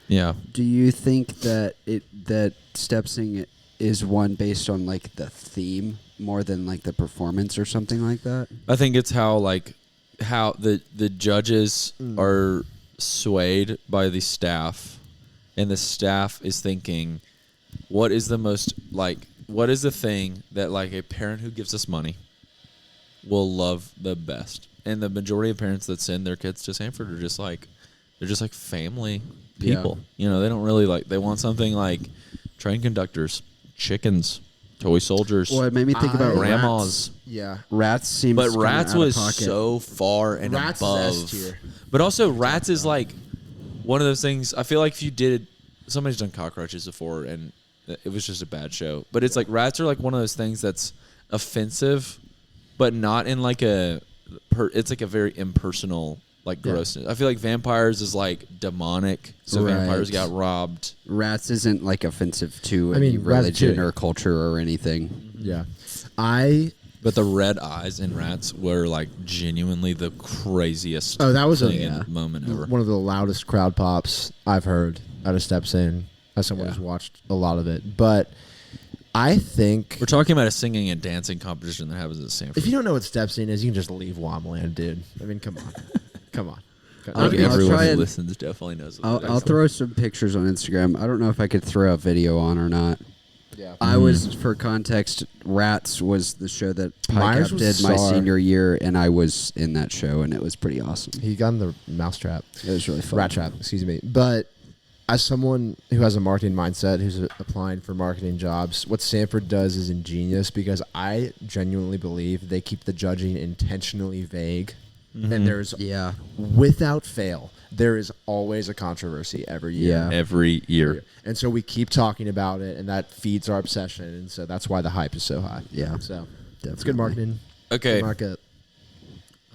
Yeah. Do you think that Stepsing is one based on like the theme more than like the performance or something like that? I think it's how the judges are swayed by the staff, and the staff is thinking, what is the thing that like a parent who gives us money will love the best? And the majority of parents that send their kids to Samford are just like family people. You know, they don't really they want something like train conductors, chickens, toy soldiers. Well, it made me think about grandmas. Yeah, Rats seems But kinda Rats out of was pocket. so far and Rats above. is S tier. But also, Rats is like one of those things. I feel like if you did, somebody's done Cockroaches before, and it was just a bad show. But it's like Rats are like one of those things that's offensive, but not in like it's like a very impersonal like grossness. I feel like Vampires is like demonic, so Right. vampires got robbed. Rats isn't like offensive to I any mean, religion Ratatouille. or culture or anything. yeah. But the red eyes in Rats were like genuinely the craziest. Oh, that was thing in moment ever. one of the loudest crowd pops I've heard out of Steps In, as someone who's watched a lot of it. But I think We're talking about a singing and dancing competition that happens at Samford. if you don't know what Steps In is, you can just leave WOM dude. I mean, come on, come on. I think I'll everyone try who and- listens definitely knows what it I'll is. throw some pictures on Instagram. I don't know if I could throw a video on or not. Yeah. I was, for context, Rats was the show that Myres Pike was did the my star. senior year, and I was in that show, and it was pretty awesome. He got in the mousetrap. It was really fun. Rat trap, excuse me. But as someone who has a marketing mindset, who's applying for marketing jobs, what Samford does is ingenious because I genuinely believe they keep the judging intentionally vague. And there's, Yeah. without fail, there is always a controversy every year. Yeah. Every year. And so we keep talking about it, and that feeds our obsession. And so that's why the hype is so high. Yeah. So it's Definitely. good marketing. Okay, Good market.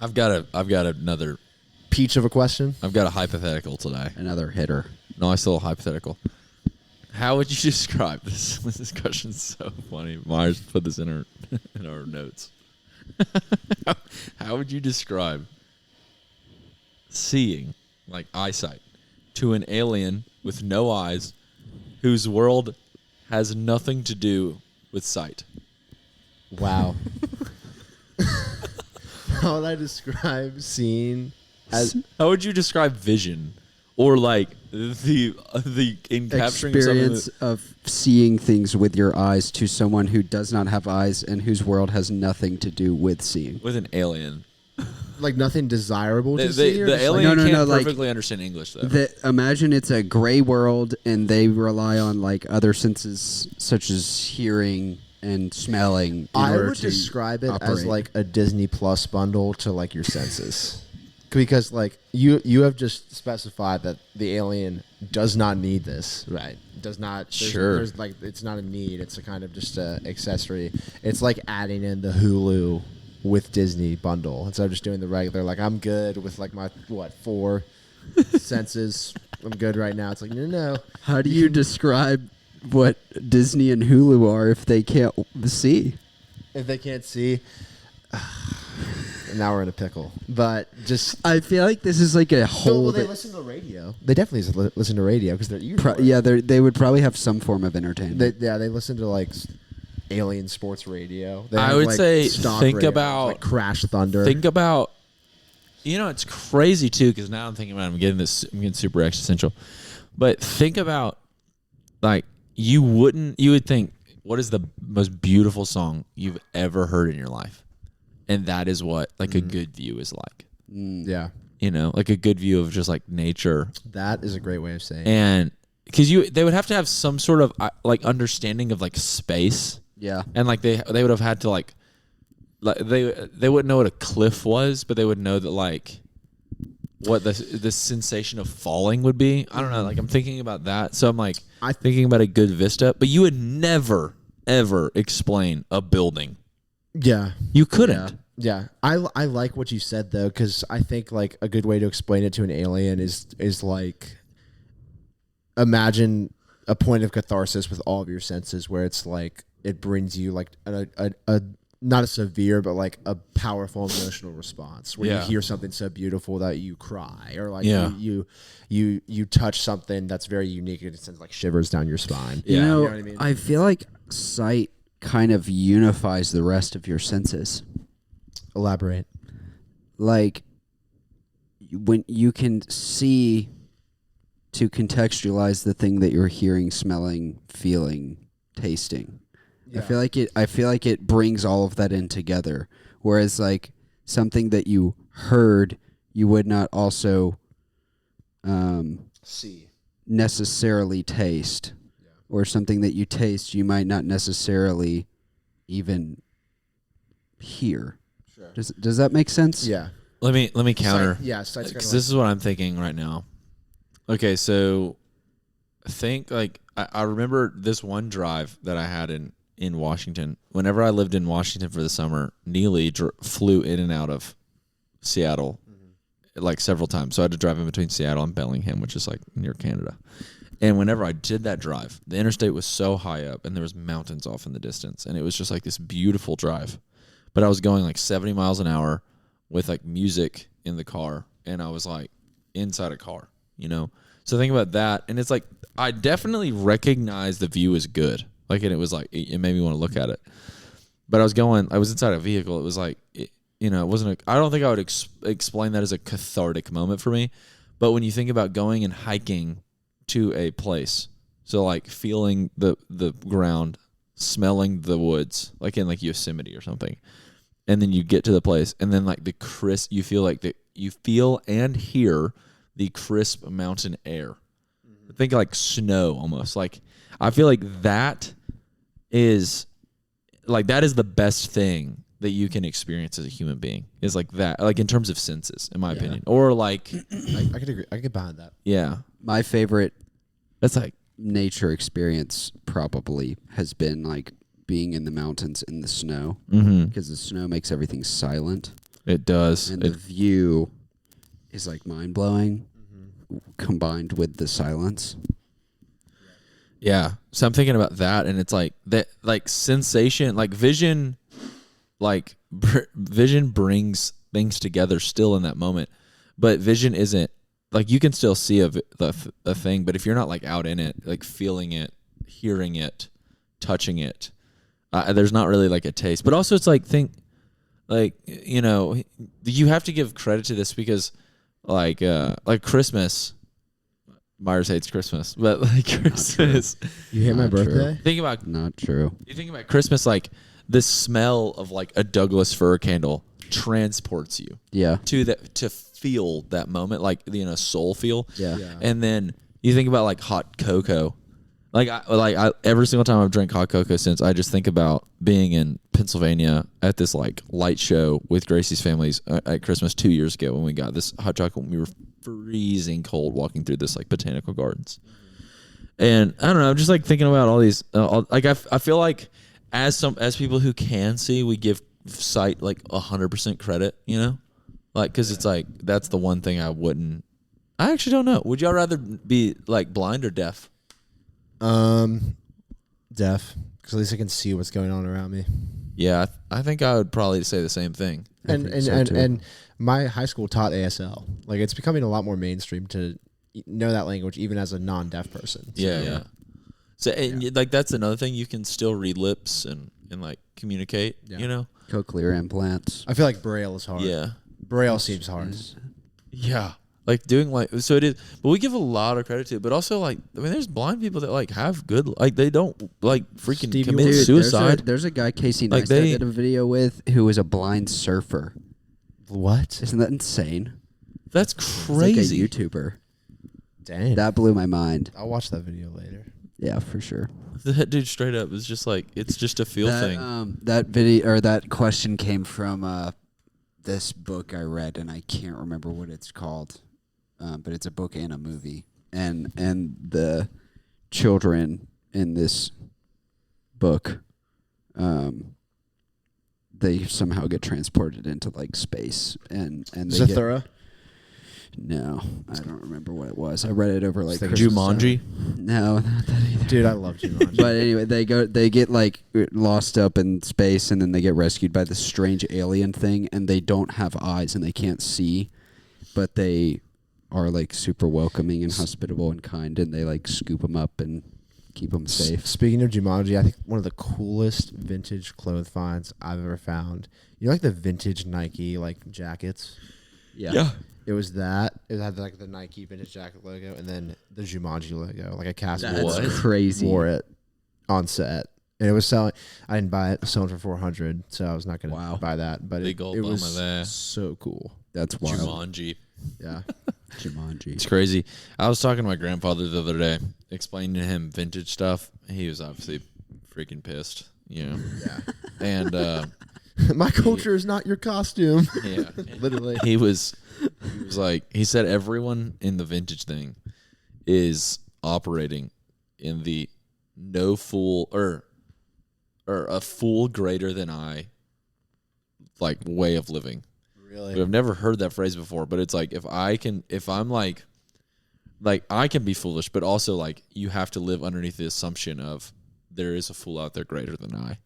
I've got another. Peach of a question. I've got a hypothetical today. Another hitter. No, I still a hypothetical. How would you describe this? This question's so funny. Myers put this in our notes. How would you describe seeing, like eyesight, to an alien with no eyes, whose world has nothing to do with sight? Wow. How would I describe seeing as How would you describe vision, or like the in capturing experience something of seeing things with your eyes to someone who does not have eyes and whose world has nothing to do with seeing? with an alien? like nothing desirable to see? Or The just, alien No, can't like, perfectly understand English though. Imagine it's a gray world and they rely on like other senses such as hearing and smelling. I would describe it as like a Disney Plus bundle to like your senses. Because like you have just specified that the alien does not need this, right? Does not. There's like it's not a need. It's a kind of just a accessory. It's like adding in the Hulu with Disney bundle instead of just doing the regular. Like I'm good with like my 4 senses. I'm good right now. It's like no. How do you describe what Disney and Hulu are if they can't see? If they can't see. Now we're in a pickle. But just I feel like this is like a whole. Well, they listen to the radio. They definitely listen to radio because they're ears. Yeah, they would probably have some form of entertainment. They listen to like alien sports radio. They I have, would like, say stock think radio, about like Crash Thunder. Think about, it's crazy too because now I'm thinking about I'm getting super existential, but think about like you would think what is the most beautiful song you've ever heard in your life. And that is what like a good view is like. Yeah. Like a good view of just like nature. That is a great way of saying it. And because they would have to have some sort of like understanding of like space. Yeah. And like they would have had to like they wouldn't know what a cliff was, but they would know that like what the sensation of falling would be. I don't know. Like I'm thinking about that. So I'm like thinking about a good vista, but you would never ever explain a building. Yeah. You couldn't. Yeah. I like what you said though, because I think like a good way to explain it to an alien is like imagine a point of catharsis with all of your senses where it's like it brings you like a not a severe but like a powerful emotional response where you hear something so beautiful that you cry or like you touch something that's very unique and it sends like shivers down your spine. You know what I mean? I feel like sight kind of unifies the rest of your senses. Elaborate. Like when you can see to contextualize the thing that you're hearing, smelling, feeling, tasting. Yeah. I feel like it brings all of that in together. Whereas like something that you heard, you would not also see necessarily taste. Or something that you taste, you might not necessarily even hear. Sure. Does that make sense? Yeah. Let me counter. Because this is what I'm thinking right now. Okay, so think like I remember this one drive that I had in Washington. Whenever I lived in Washington for the summer, Neely flew in and out of Seattle like several times. So I had to drive in between Seattle and Bellingham, which is like near Canada. And whenever I did that drive, the interstate was so high up and there was mountains off in the distance. And it was just like this beautiful drive. But I was going like 70 miles an hour with like music in the car. And I was like inside a car, So think about that. And it's like, I definitely recognize the view is good. Like, and it was like, it made me want to look at it. But I was inside a vehicle. It was like, it wasn't, I don't think I would explain that as a cathartic moment for me. But when you think about going and hiking to a place, so like feeling the ground, smelling the woods, like in like Yosemite or something, and then you get to the place, and then like the crisp, you feel and hear the crisp mountain air. Think like snow almost. Like I feel like that is the best thing that you can experience as a human being is like that, like in terms of senses, in my opinion, or like I could agree. I could get behind that. Yeah. My favorite that's like nature experience probably has been like being in the mountains in the snow because the snow makes everything silent. It does. And the view is like mind blowing combined with the silence. Yeah. So I'm thinking about that, and it's like that, like sensation, like vision, like vision brings things together still in that moment, but vision isn't like you can still see a thing, but if you're not like out in it, like feeling it, hearing it, touching it, There's not really like a taste, but also it's like you have to give credit to this because like Christmas. Myres hates Christmas, but like Christmas. You hate my birthday? Think about Not true. You think about Christmas, like the smell of like a Douglas fir candle transports you to feel that moment, like soul feel. Yeah. And then you think about like hot cocoa. I every single time I've drank hot cocoa since, I just think about being in Pennsylvania at this like light show with Gracie's families at Christmas 2 years ago when we got this hot chocolate. We were freezing cold walking through this like botanical gardens, and I don't know. I'm just like thinking about all these. I feel like as people who can see, we give sight like 100% credit. Because it's like that's the one thing I wouldn't. I actually don't know. Would y'all rather be like blind or deaf? Deaf, because at least I can see what's going on around me. Yeah, I think I would probably say the same thing. And my high school taught ASL. Like it's becoming a lot more mainstream to know that language, even as a non-deaf person. So, yeah. So like that's another thing, you can still read lips and like communicate. Yeah. Cochlear implants. I feel like Braille is hard. Yeah, Braille seems hard. Yeah. Like doing like so it is, but we give a lot of credit to it. But also like there's blind people that like have good like they don't like freaking commit suicide. There's a guy Casey Neistat did a video with who was a blind surfer. What? Isn't that insane? That's crazy. Like a YouTuber. Dang. That blew my mind. I'll watch that video later. Yeah, for sure. That dude straight up is just like it's just a feel thing. That video or that question came from this book I read, and I can't remember what it's called. But it's a book and a movie, and the children in this book, they somehow get transported into like space, and they Zathura? No, I don't remember what it was. I read it over like Jumanji. No, not that either. Dude, I love Jumanji. But anyway, they get like lost up in space, and then they get rescued by this strange alien thing, and they don't have eyes and they can't see, but they are like super welcoming and hospitable and kind, and they like scoop them up and keep them safe. Speaking of Jumanji, I think one of the coolest vintage clothes finds I've ever found. Like the vintage Nike like jackets? Yeah. It was that. It had like the Nike vintage jacket logo and then the Jumanji logo, like a cast. That's crazy. Wore it on set. And it was selling. I didn't buy it. It was selling for $400, so I was not going to buy that. But it was so cool. That's wild. Jumanji. Yeah. Jumanji. It's crazy. I was talking to my grandfather the other day, explaining to him vintage stuff. He was obviously freaking pissed, Yeah. And my culture is not your costume. Yeah. Literally. He was like, he said everyone in the vintage thing is operating in the no fool or a fool greater than I like way of living. Really? I've never heard that phrase before, but it's like if I'm like I can be foolish, but also like you have to live underneath the assumption of there is a fool out there greater than I.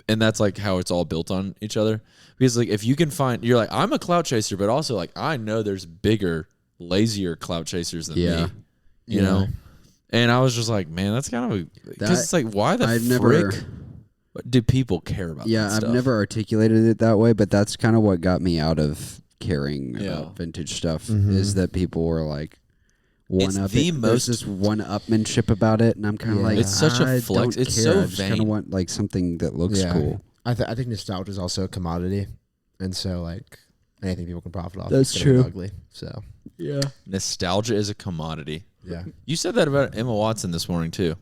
And that's like how it's all built on each other. Because like if you can find, you're like, I'm a clout chaser, but also like I know there's bigger, lazier clout chasers than me. You know? And I was just like, man, that's kind of because it's like, why the frick do people care about that stuff? I've never articulated it that way, but that's kind of what got me out of caring about vintage stuff is that people were like, there's this one-upmanship about it, and I'm kind of like, it's such a flex. It's so I just kind of want like something that looks cool. I think nostalgia is also a commodity, and so like anything people can profit off. That's is true. Ugly. So nostalgia is a commodity. Yeah, you said that about Emma Watson this morning too.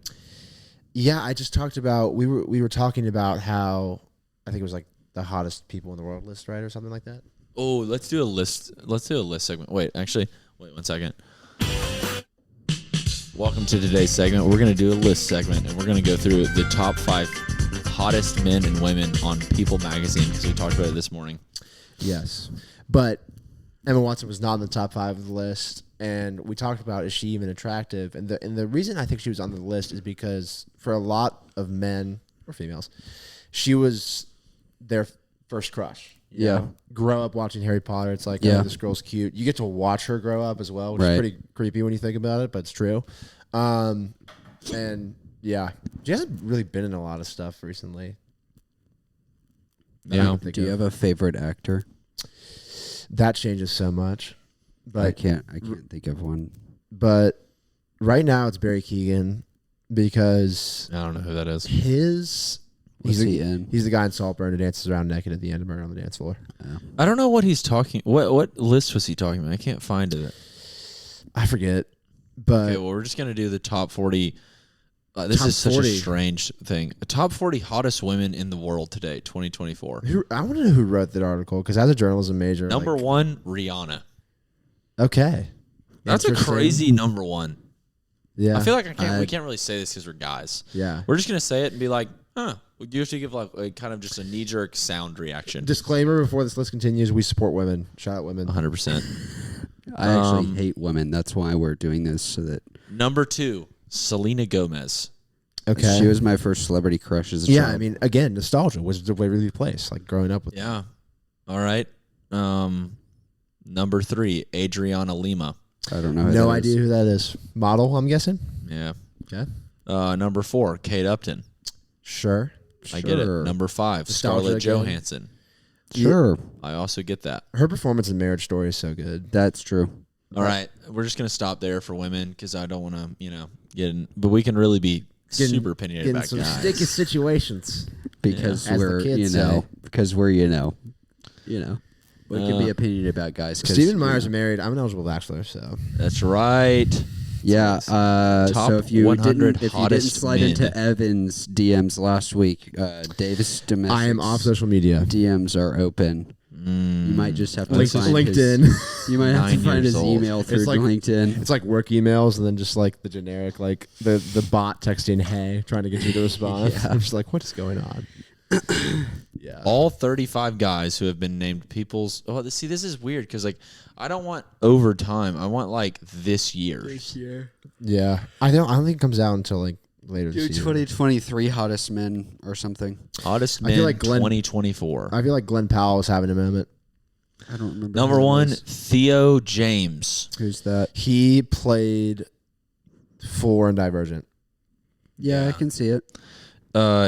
Yeah, I just talked about we were talking about how I think it was like the hottest people in the world list, right, or something like that. Oh, let's do a list. Let's do a list segment. Wait 1 second. Welcome to today's segment. We're going to do a list segment, and we're going to go through the top 5 hottest men and women on People magazine because we talked about it this morning. Yes, but Emma Watson was not in the top 5 of the list, and we talked about, is she even attractive? And the reason I think she was on the list is because for a lot of men or females, she was their first crush. You know? Grow up watching Harry Potter. It's like, oh, this girl's cute. You get to watch her grow up as well, which is pretty creepy when you think about it, but it's true. And yeah, she hasn't really been in a lot of stuff recently. Yeah. Do you have a favorite actor? That changes so much. But I can't think of one. But right now it's Barry Keoghan because I don't know who that is. he's he in? He's the guy in Saltburn who dances around naked at the end of Murder on the Dance Floor. I don't know what he's talking. What list was he talking about? I can't find it. I forget. But Okay, well, we're just gonna do the top 40. This Top is such 40. a strange thing. Top 40 hottest women in the world today, 2024. I want to know who wrote that article because as a journalism major, Number one, Rihanna. Okay, That's a Interesting. crazy number one. Yeah, I feel like we can't really say this because we're guys. Yeah. We're just gonna say it and be like, huh. We usually give like kind of just a knee jerk sound reaction. Disclaimer before this list continues: we support women. Shout out women. 100%. I actually hate women. That's why we're doing this so that. Number two, Selena Gomez. Okay, She was my first celebrity crush as a yeah. child. I mean, again, nostalgia was the Waverly Place, like growing up with. Yeah. All right. Number three, Adriana Lima. I don't know. Who No that idea is. who that is. Model, I'm guessing. Yeah. Okay, Number four, Kate Upton. sure. I get it. Sure. Number five, Nostalgia Scarlett again. Johansson. Sure, I also get that. Her performance in Marriage Story is so good. that's true. All right. We're just going to stop there for women because I don't want to, get in. But we can really be super opinionated Getting about some guys. sticky situations. Because As the we're kids we can be opinionated about guys. Stephen and Myers are married. I'm an eligible bachelor, so That's right. Yeah. Top So if you 100 didn't hottest slide men. into Evan's DMs last week, Davis Domescik. I am off social media. DMs are open. You might just have to find LinkedIn. His, you might have to 9 find years his old. email through like- LinkedIn. It's like work emails and then just like the generic, like the bot texting, hey, trying to get you to respond. Yeah. I'm just like, what is going on? Yeah. All 35 guys who have been named people's. Oh, see, this is weird because like I don't want over time. I want like this year. Yeah. I don't think it comes out until like later Do this year. 2023 hottest men or something. Hottest I men feel like Glenn- 2024. I feel like Glenn Powell was having a moment. I don't remember. Number who that one, is. Theo James. Who's that? He played 4 in Divergent. Yeah, I can see it.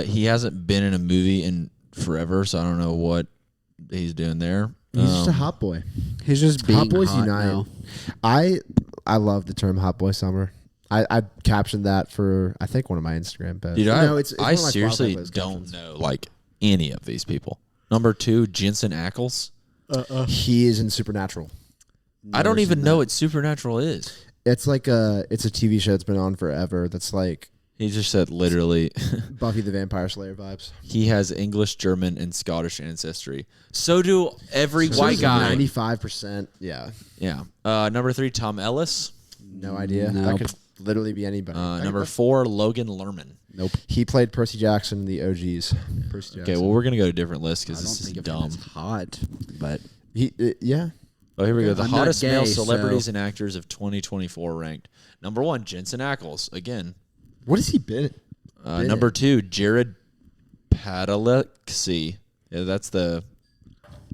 He hasn't been in a movie in forever, so I don't know what he's doing there. He's just a hot boy. He's just being Hot boys hot unite. now. I love the term hot boy summer. I captioned that for I think one of my Instagram posts. Dude, No, I it's one of my seriously Spotify post don't captions. know like any of these people. Number two, Jensen Ackles. He is in Supernatural. I don't even know what Supernatural is. It's like it's a TV show that's been on forever. That's like He just said literally Buffy the Vampire Slayer vibes. he has English, German, and Scottish ancestry. So do every white guy. 95%. Yeah. Yeah. Number three, Tom Ellis. No idea. Nope. That could literally be anybody. Number four, Logan Lerman. Nope. He played Percy Jackson in the OGs. Percy Jackson. Okay, well we're gonna go to a different list I because don't this is think of him dumb. as hot, but Yeah. Oh, here we go. The I'm not hottest male gay, celebrities so- and actors of 2024 ranked. Number one, Jensen Ackles. Again. What has he been? Number two, Jared Padalecki. Yeah, that's the.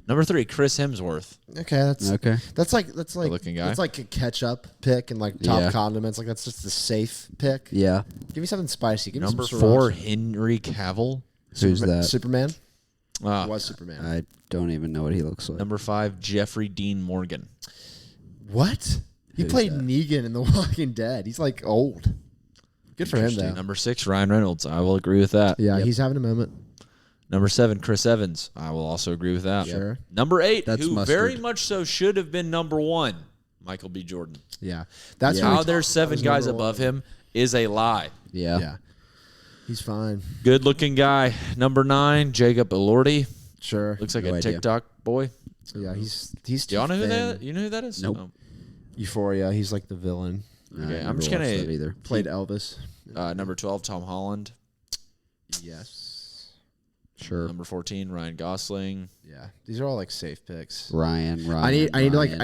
Number three, Chris Hemsworth. Okay, that's like looking guy. that's like a ketchup pick and like top Yeah. condiments. Like that's just the safe pick. yeah. Give me something spicy. Give Number me some four, sriracha. Henry Cavill. Who's that? Superman. Ah, Was Superman. I don't even know what he looks like. number five, Jeffrey Dean Morgan. What? He Who's played that? Negan in The Walking Dead. He's like old. Good for him though. Number six, Ryan Reynolds. I will agree with that. Yeah, Yep. he's having a moment. Number seven, Chris Evans. I will also agree with that. Sure. Number eight, That's who mustard. very much so should have been number one, Michael B. Jordan. Yeah, that's Yeah. who we How talked there's about seven as guys number above one. him is a lie. Yeah. Yeah, he's fine. Good looking guy. Number nine, Jacob Elordi. Sure. Looks like No a idea. TikTok boy. Yeah, he's. Do y'all know who that? You know who that is? Nope. Oh. Euphoria. He's like the villain. Okay, I I'm just never gonna- watched that either. Played Elvis. Number 12, Tom Holland. Yes. Sure. Number 14, Ryan Gosling. Yeah, these are all like safe picks. Ryan. I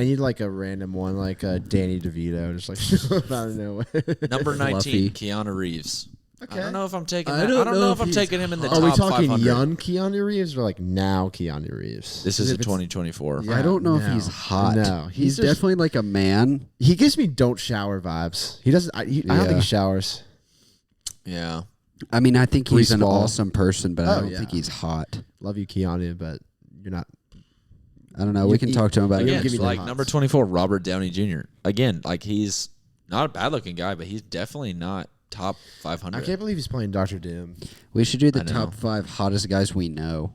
need like a random one, like Danny DeVito, just like out of nowhere. Number 19, Fluffy. Keanu Reeves. Okay. I don't know if I'm taking I that. don't I don't know know if if I'm he's taking him in the Are top we talking 500. young Keanu Reeves or like now Keanu Reeves? This is If a it's- 2024. Yeah. I don't know if no. he's hot. No, he's he's just- definitely like a man. He gives me don't shower vibes. He doesn't. I don't Yeah. think he showers. Yeah. I mean, I think he's an Greaseball. awesome person, but I don't yeah. think he's hot. Love you, Keanu, but you're not. I don't know. We can talk to him about Again, it. give me the like hots. number 24, Robert Downey Jr. Again, like he's not a bad-looking guy, but he's definitely not top 500. I can't believe he's playing Doctor Doom. We should do the I know. top 5 hottest guys we know.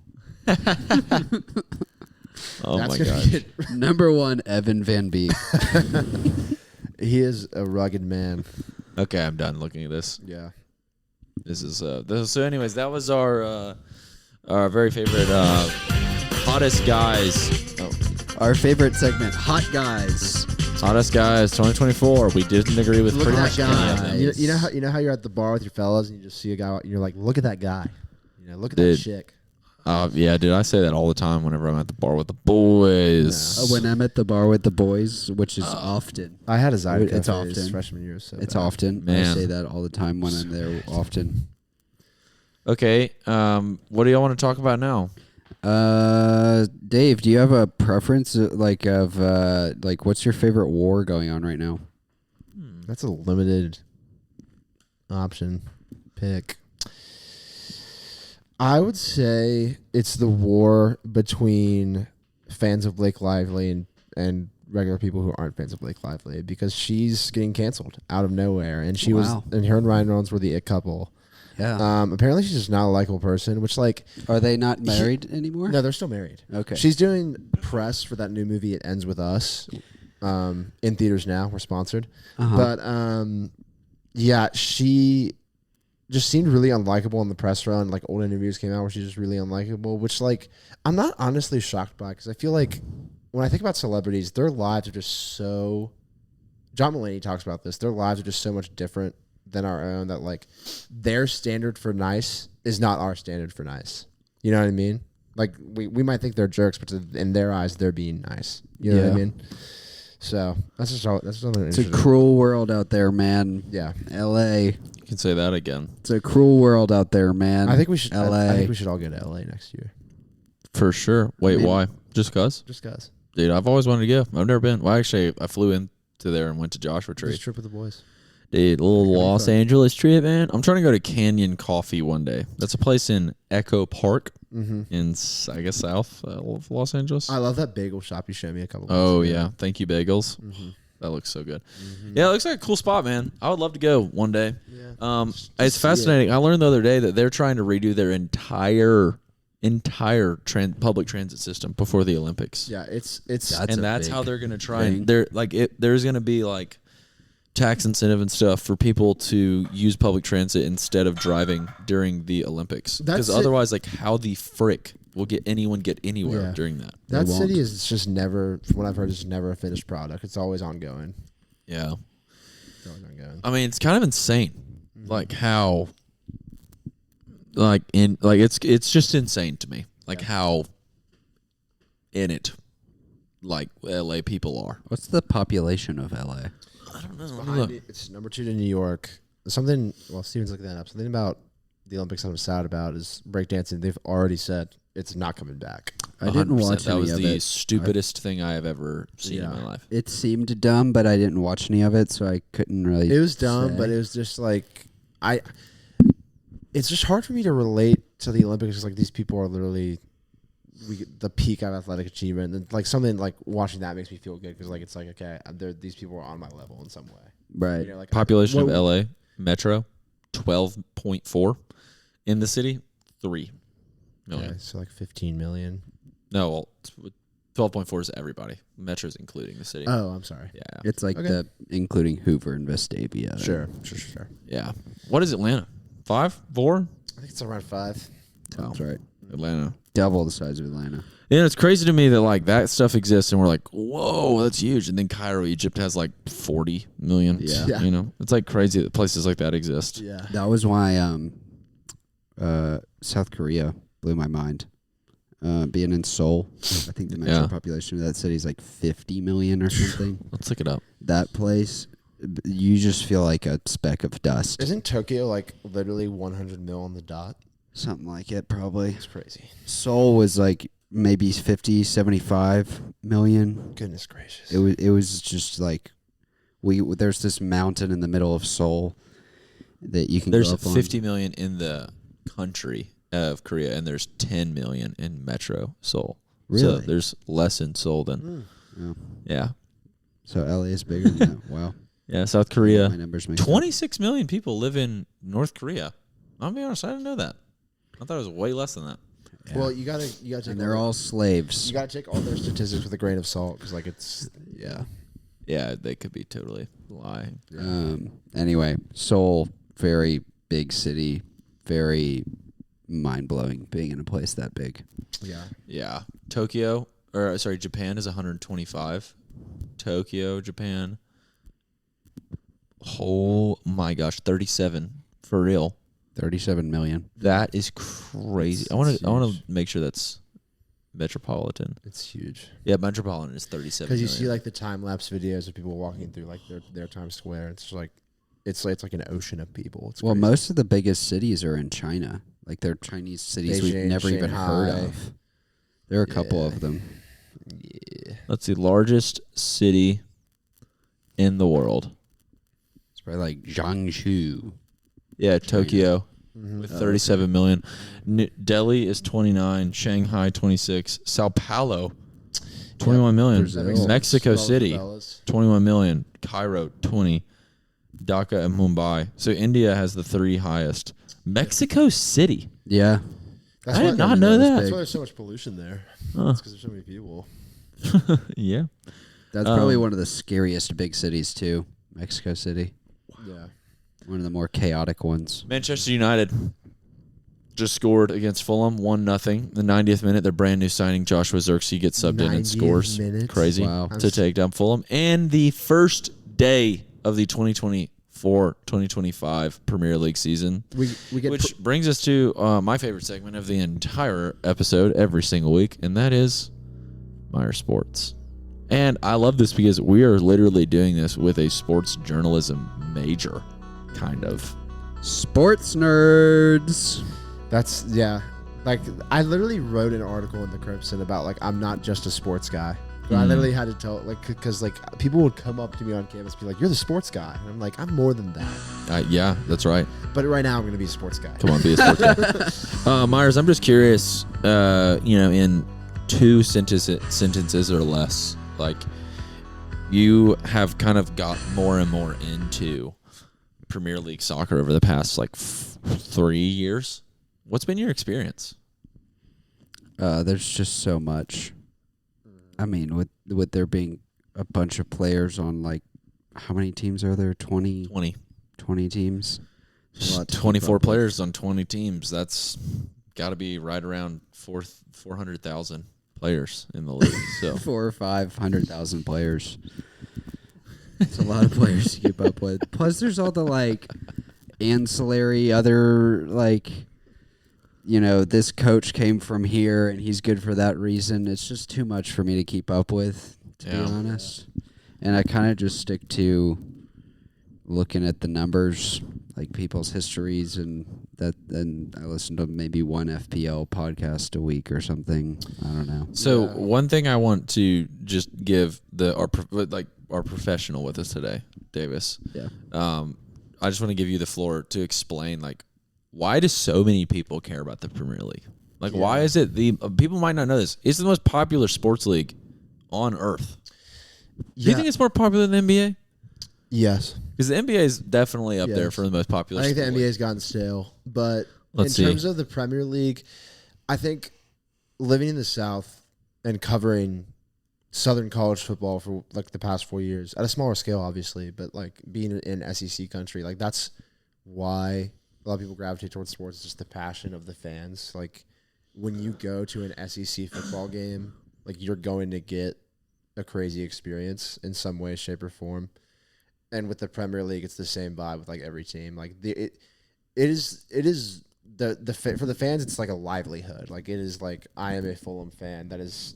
Oh That's my gonna gosh. get- Number 1, Evan Van Beek. He is a rugged man. Okay, I'm done looking at this. Yeah. This is so. Anyways, that was our very favorite hottest guys. Oh, Our favorite segment, Hot Guys. hottest guys 2024. We didn't agree with Look pretty at much that any of guy. them. You know how you're at the bar with your fellas and you just see a guy and you're like, look at that guy. You know, look at Dude. that chick. Yeah, dude, I say that all the time whenever I'm at the bar with the boys. When I'm at the bar with the boys, which is often. I had a Zydeco It's phase often. freshman year. So It's bad. often. Man. I say that all the time when I'm there often. Okay, what do y'all want to talk about now? Dave, do you have a preference like what's your favorite war going on right now? That's a limited option pick. I would say it's the war between fans of Blake Lively and regular people who aren't fans of Blake Lively, because she's getting canceled out of nowhere, and she Wow. and her and Ryan Reynolds were the it couple. Yeah. Apparently she's just not a likable person, which like Are they not married anymore? no, they're still married. Okay. She's doing press for that new movie It Ends With Us, in theaters now. We're sponsored. Uh-huh. But yeah, she just seemed really unlikable in the press run. Like old interviews came out where she's just really unlikable, which like I'm not honestly shocked by, because I feel like when I think about celebrities, their lives are just so. John Mulaney talks about this. Their lives are just so much different than our own that like their standard for nice is not our standard for nice. You know what I mean? Like we might think they're jerks, but in their eyes, they're being nice. You know what I Yeah. mean? So that's just something It's a interesting. cruel world out there, man. Yeah. LA. You can say that again. It's a cruel world out there, man. I think we should. LA. I think we should all go to LA next year. For sure. Wait, I mean- why? Just cause? Just guys. Dude, I've always wanted to go. I've never been. Well, actually, I flew into there and went to Joshua Tree. Just trip with the boys. Dude, little That'd be Los fun. Angeles trip, man. I'm trying to go to Canyon Coffee one day. That's a place in Echo Park Mm-hmm. in, I guess, south of Los Angeles. I love that bagel shop you showed me a couple. Oh, months ago. yeah. Thank you, Bagels. Mm-hmm. That looks so good. Yeah, it looks like a cool spot, man. I would love to go one day. Yeah. It's see fascinating. I learned the other day that they're trying to redo their entire public transit system before the Olympics. Yeah, it's That's and a that's big how they're going to try thing. and they're like there's going to be like tax incentive and stuff for people to use public transit instead of driving during the Olympics, because That's it. otherwise, like, how the frick will anyone get anywhere Yeah. during that? that They city won't. is just never, from what I've heard, is never a finished product. It's always ongoing. Yeah, It's always ongoing. I mean, it's kind of insane, like how, like it's just insane to me, like how in it, like LA people are. What's the population of LA? I don't know. It's Let me behind look. it. It's number 2 to New York. Something. Well, Steven's looking that up. Something about the Olympics I'm sad about is breakdancing. They've already said it's not coming back. I didn't 100%. watch That any was of the it. stupidest thing I have ever seen in Yeah. my life. It seemed dumb, but I didn't watch any of it, so I couldn't really. It was dumb, say. but it was just like it's just hard for me to relate to the Olympics. It's like these people are literally the peak of athletic achievement, and like something like watching that makes me feel good, because like it's like, okay, these people are on my level in some way. right. You know, like Population of what- LA metro 12.4, in the city 3 million. Okay, so like 15 million. No, well, 12.4 is everybody. Metro's including the city. Oh, I'm sorry. Yeah, It's like Okay. the including Hoover and Vestavia. Sure. yeah. What is Atlanta? 5, 4? I think it's around 5. That's right. Atlanta. Double the size of Atlanta. Yeah, it's crazy to me that like that stuff exists and we're like, whoa, that's huge. And then Cairo, Egypt has like 40 million. Yeah. You know, it's like crazy that places like that exist. Yeah. That was why South Korea blew my mind. Being in Seoul, I think the metro Yeah. population of that city is like 50 million or something. Let's look it up. That place, you just feel like a speck of dust. Isn't Tokyo like literally 100 mil on the dot? Something like it, probably. It's crazy. Seoul was like maybe 50, 75 million. Goodness gracious. It was just like there's this mountain in the middle of Seoul, that you can There's go up 50 million in the country of Korea, and there's 10 million in Metro Seoul. Really? So there's less in Seoul than. on. Yeah. So LA is bigger than that. Wow. Yeah, South Korea. My numbers make sense. 26 million people live in North Korea. I'll be honest, I didn't know that. I thought it was way less than that. Yeah. Well, you gotta take. And they're all slaves. You gotta take all their statistics with a grain of salt because, like, it's Yeah, they could be totally lying. Anyway, Seoul, very big city, very mind-blowing being in a place that big. yeah. Yeah. Japan is 125. Tokyo, Japan. Oh my gosh, 37 for real. 37 million. That is crazy. It's I want huge. to make sure that's metropolitan. It's huge. Yeah, metropolitan is 37. Because you million. see like the time lapse videos of people walking through like their Times Square. It's just like it's like an ocean of people. It's Well, crazy. most of the biggest cities are in China. Like they're Chinese cities we've Beijing, never even heard Shanghai. of. There are a couple of them. Yeah. Let's see, largest city in the world. It's probably like Jiangsu. Yeah, Tokyo Mhm. with 37 million. Delhi is 29. Shanghai 26. Sao Paulo 21 million. Brazil. That makes sense. Mexico Well, City fellas. 21 million. Cairo 20. Dhaka and Mumbai. So India has the 3 highest. Mexico City. Yeah. That's I why- did not know that. That's why there's so much pollution there. Huh. It's because there's so many people. Yeah. That's probably one of the scariest big cities too. Mexico City. Yeah. One of the more chaotic ones. Manchester United just scored against Fulham 1-0. The 90th minute, their brand new signing Joshua Zirkzee gets subbed in and 90th scores. minute? Crazy Wow. to take down Fulham. And the first day of the 2024-2025 Premier League season, We get which brings us to my favorite segment of the entire episode every single week, and that is Myres Sports. And I love this because we are literally doing this with a sports journalism major, kind of. Sports nerds. That's Like I literally wrote an article in the Crimson about like I'm not just a sports guy. But I literally had to tell like because like people would come up to me on campus and be like, "You're the sports guy," and I'm like, "I'm more than that." Yeah, that's right. But right now I'm gonna be a sports guy. Come on, be a sports guy. Myres, I'm just curious, in 2 sentences or less, like you have kind of got more and more into Premier League soccer over the past like 3 years. What's been your experience? There's just so much. I mean, with there being a bunch of players on like, how many teams are there? 20 teams. There's a lot to keep 24 up with. players on 20 teams. That's got to be right around 400,000 players in the league. So 400,000 or 500,000 players. It's a lot of players to keep up with. Plus, there's all the like ancillary other like, this coach came from here and he's good for that reason. It's just too much for me to keep up with, to be honest. And I kind of just stick to looking at the numbers, like people's histories, and I listen to maybe one FPL podcast a week or something. I don't know. So one thing I want to just give our professional with us today, Davis. Yeah. I just want to give you the floor to explain like why do so many people care about the Premier League? Like why is it people might not know this? It's the most popular sports league on earth. Do you think it's more popular than the NBA? Yes. Because the NBA is definitely up there Yes. for the most popular. I think the sport NBA's gotten stale, but Let's in see. terms of the Premier League, I think living in the South and covering Southern college football for like the past 4 years at a smaller scale, obviously, but like being in SEC country, like that's why a lot of people gravitate towards sports. It's just the passion of the fans. Like when you go to an SEC football game, like you're going to get a crazy experience in some way, shape, or form. And with the Premier League, it's the same vibe with like every team. Like it is for the fans, it's like a livelihood. Like it is like I am a Fulham fan. That is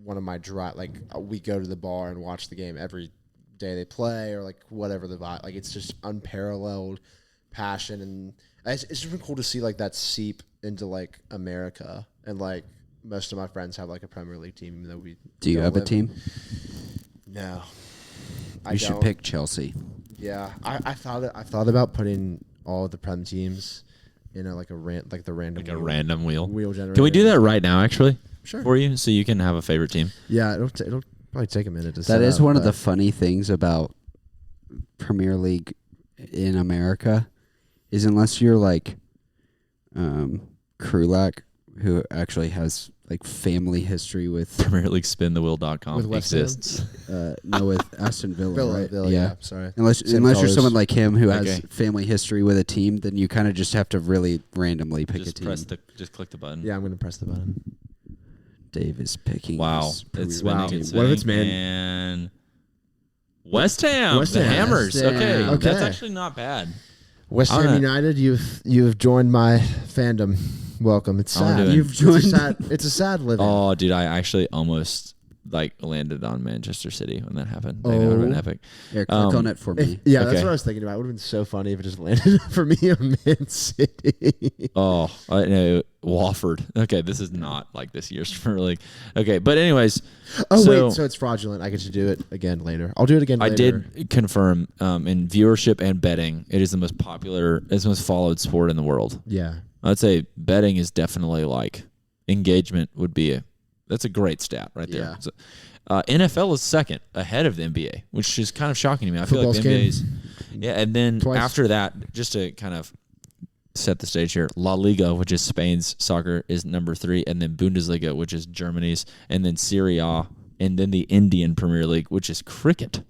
one of my like we go to the bar and watch the game every day they play, or like whatever the vibe. Like it's just unparalleled passion, and it's just been cool to see like that seep into like America. And like most of my friends have like a Premier League team, even though we Do you don't have a live- team? No. You should pick Chelsea. Yeah, I thought about putting all the Prem teams in the random Like a random wheel generator. Can we do that right now, actually? Sure. For you, so you can have a favorite team. Yeah, it'll probably take a minute to set That is up, one of but the funny things about Premier League in America is unless you're like Krulak, who actually has like family history with Premier League spinthewheel.com With West Ham? exists. with Aston Villa, right? Villa, yeah. Sorry. Unless Same you're colors. someone like him who has Okay. family history with a team, then you kind of just have to really randomly pick Just a team. just click the button. Yeah, I'm gonna press the button. Dave is picking. Wow, his it's Premier spinning League and team. What if it's spinning, man? and West Ham, West the Ham. Hammers. West Ham. Okay. Okay. That's actually not bad. West I'm Ham gonna- United, you've joined my fandom. Welcome. It's I'm gonna sad. do it. You've joined. It's a sad living. Oh, dude, I actually almost landed on Manchester City when that happened. That would have been epic. Here, click on it for me. Yeah, Okay. that's what I was thinking about. It would have been so funny if it just landed for me on Man City. Oh, I know. Wofford. Okay, this is not like this year's Premier League. Okay, but anyways. Wait, so it's fraudulent. I get to do it again later. I'll do it again I later. did confirm in viewership and betting, it is the most popular, it's the most followed sport in the world. Yeah. I'd say betting is definitely engagement would be that's a great stat right there. Yeah. So, NFL is second ahead of the NBA, which is kind of shocking to me. I feel like the Football's NBA's and then Twice. after that, just to kind of set the stage here, La Liga, which is Spain's soccer, is number 3, and then Bundesliga, which is Germany's, and then Serie A, and then the Indian Premier League, which is cricket.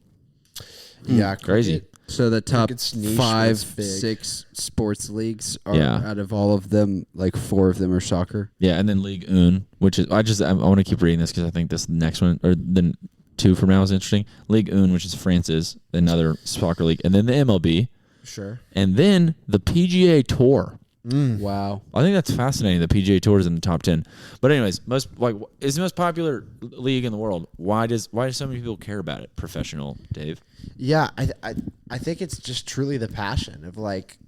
Yeah, Crazy. cricket. So the top Cricket's niche, 5, it's big. 6 sports leagues are Yeah. out of all of them, 4 of them are soccer. Yeah, and then Ligue 1, which is I want to keep reading this because I think this next one or then 2 from now is interesting. Ligue 1, which is France's another soccer league, and then the MLB, Sure. and then the PGA Tour. Wow. I think that's fascinating. The PGA Tour is in the top 10. But anyways, it's the most popular league in the world. Why do so many people care about it? Professional, Dave. Yeah, I think it's just truly the passion of